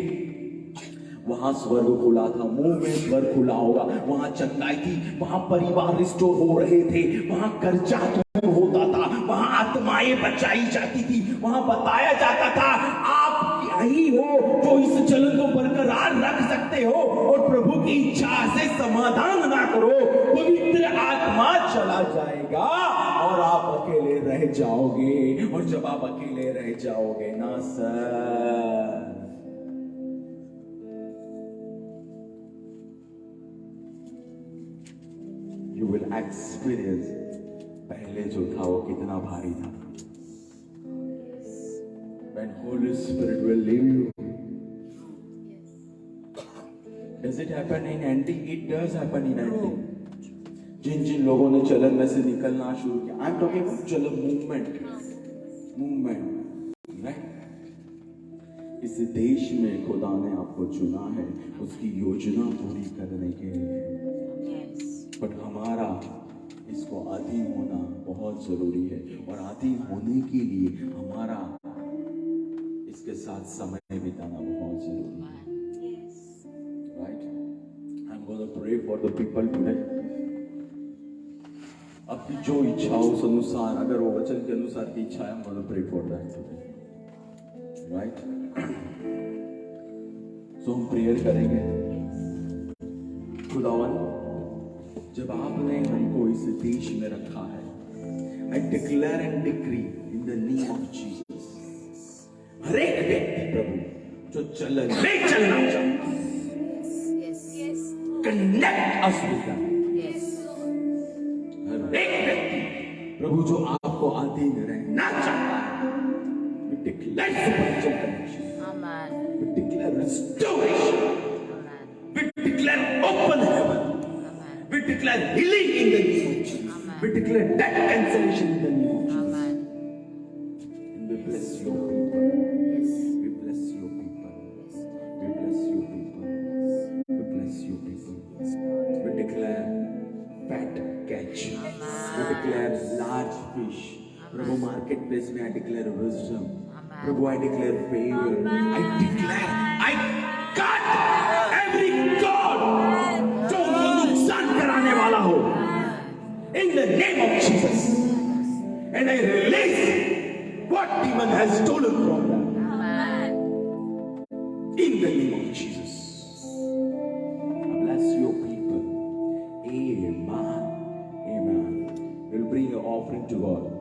Speaker 1: वहां स्वर्ग खुला था, मुंह में स्वर्ग खुला होगा। वहां चंगाई थी, वहां परिवार रिस्टोर हो रहे थे, वहां कर्जा दूर होता था, वहां आत्माएं बचाई जाती थी, वहां बताया जाता था आप यही हो जो इस चलन को बरकरार रख सकते हो और प्रभु की इच्छा से समाधान ना करो, पवित्र आत्मा चला जाएगा और आप अकेले रह जाओगे। और जब आप अकेले रह जाओगे ना सर, you will experience पहले जो था वो कितना भारी था। When Holy Spirit will leave you, does it happen in NT? It does happen in NT. जिन लोगों ने चलन में से निकलना शुरू किया, आई एम टॉकिंग अबाउट चलन मूवमेंट, राइट? इस देश में खुदा ने आपको चुना है उसकी योजना पूरी करने के लिए, बट हमारा इसको अधीन होना बहुत जरूरी है। और अधीन होने के लिए हमारा इसके साथ समय बिताना बहुत जरूरी है, right? I am going to pray for the people today. आपकी जो इच्छा हो उस अनुसार, अगर वो वचन के अनुसार की इच्छा है, हम going to pray for that today, right? So हम प्रेयर करेंगे। खुदावन जब आपने हमको इस देश में रखा है, I declare and decree in the name of Jesus, हर एक व्यक्ति प्रभु जो चलना चाहता है, connect us with them. हर एक व्यक्ति प्रभु जो आपको अधीन रहना चाहता है, we declare supernatural connection. We declare restoration. We declare open heaven. We declare healing in the name of Jesus. We declare debt cancellation in the name of Jesus. And we bless your people. We bless your people. We bless your people. We bless your people. We declare fat catch. We declare large fish. Prabhu, marketplace में I declare wisdom. Prabhu, I declare favor. I cut every God जो नुकसान कराने वाला हो, in the name of Jesus, and I release what demon has stolen from them, in the name of Jesus. I bless your people. Amen. Amen. We'll bring your offering to God.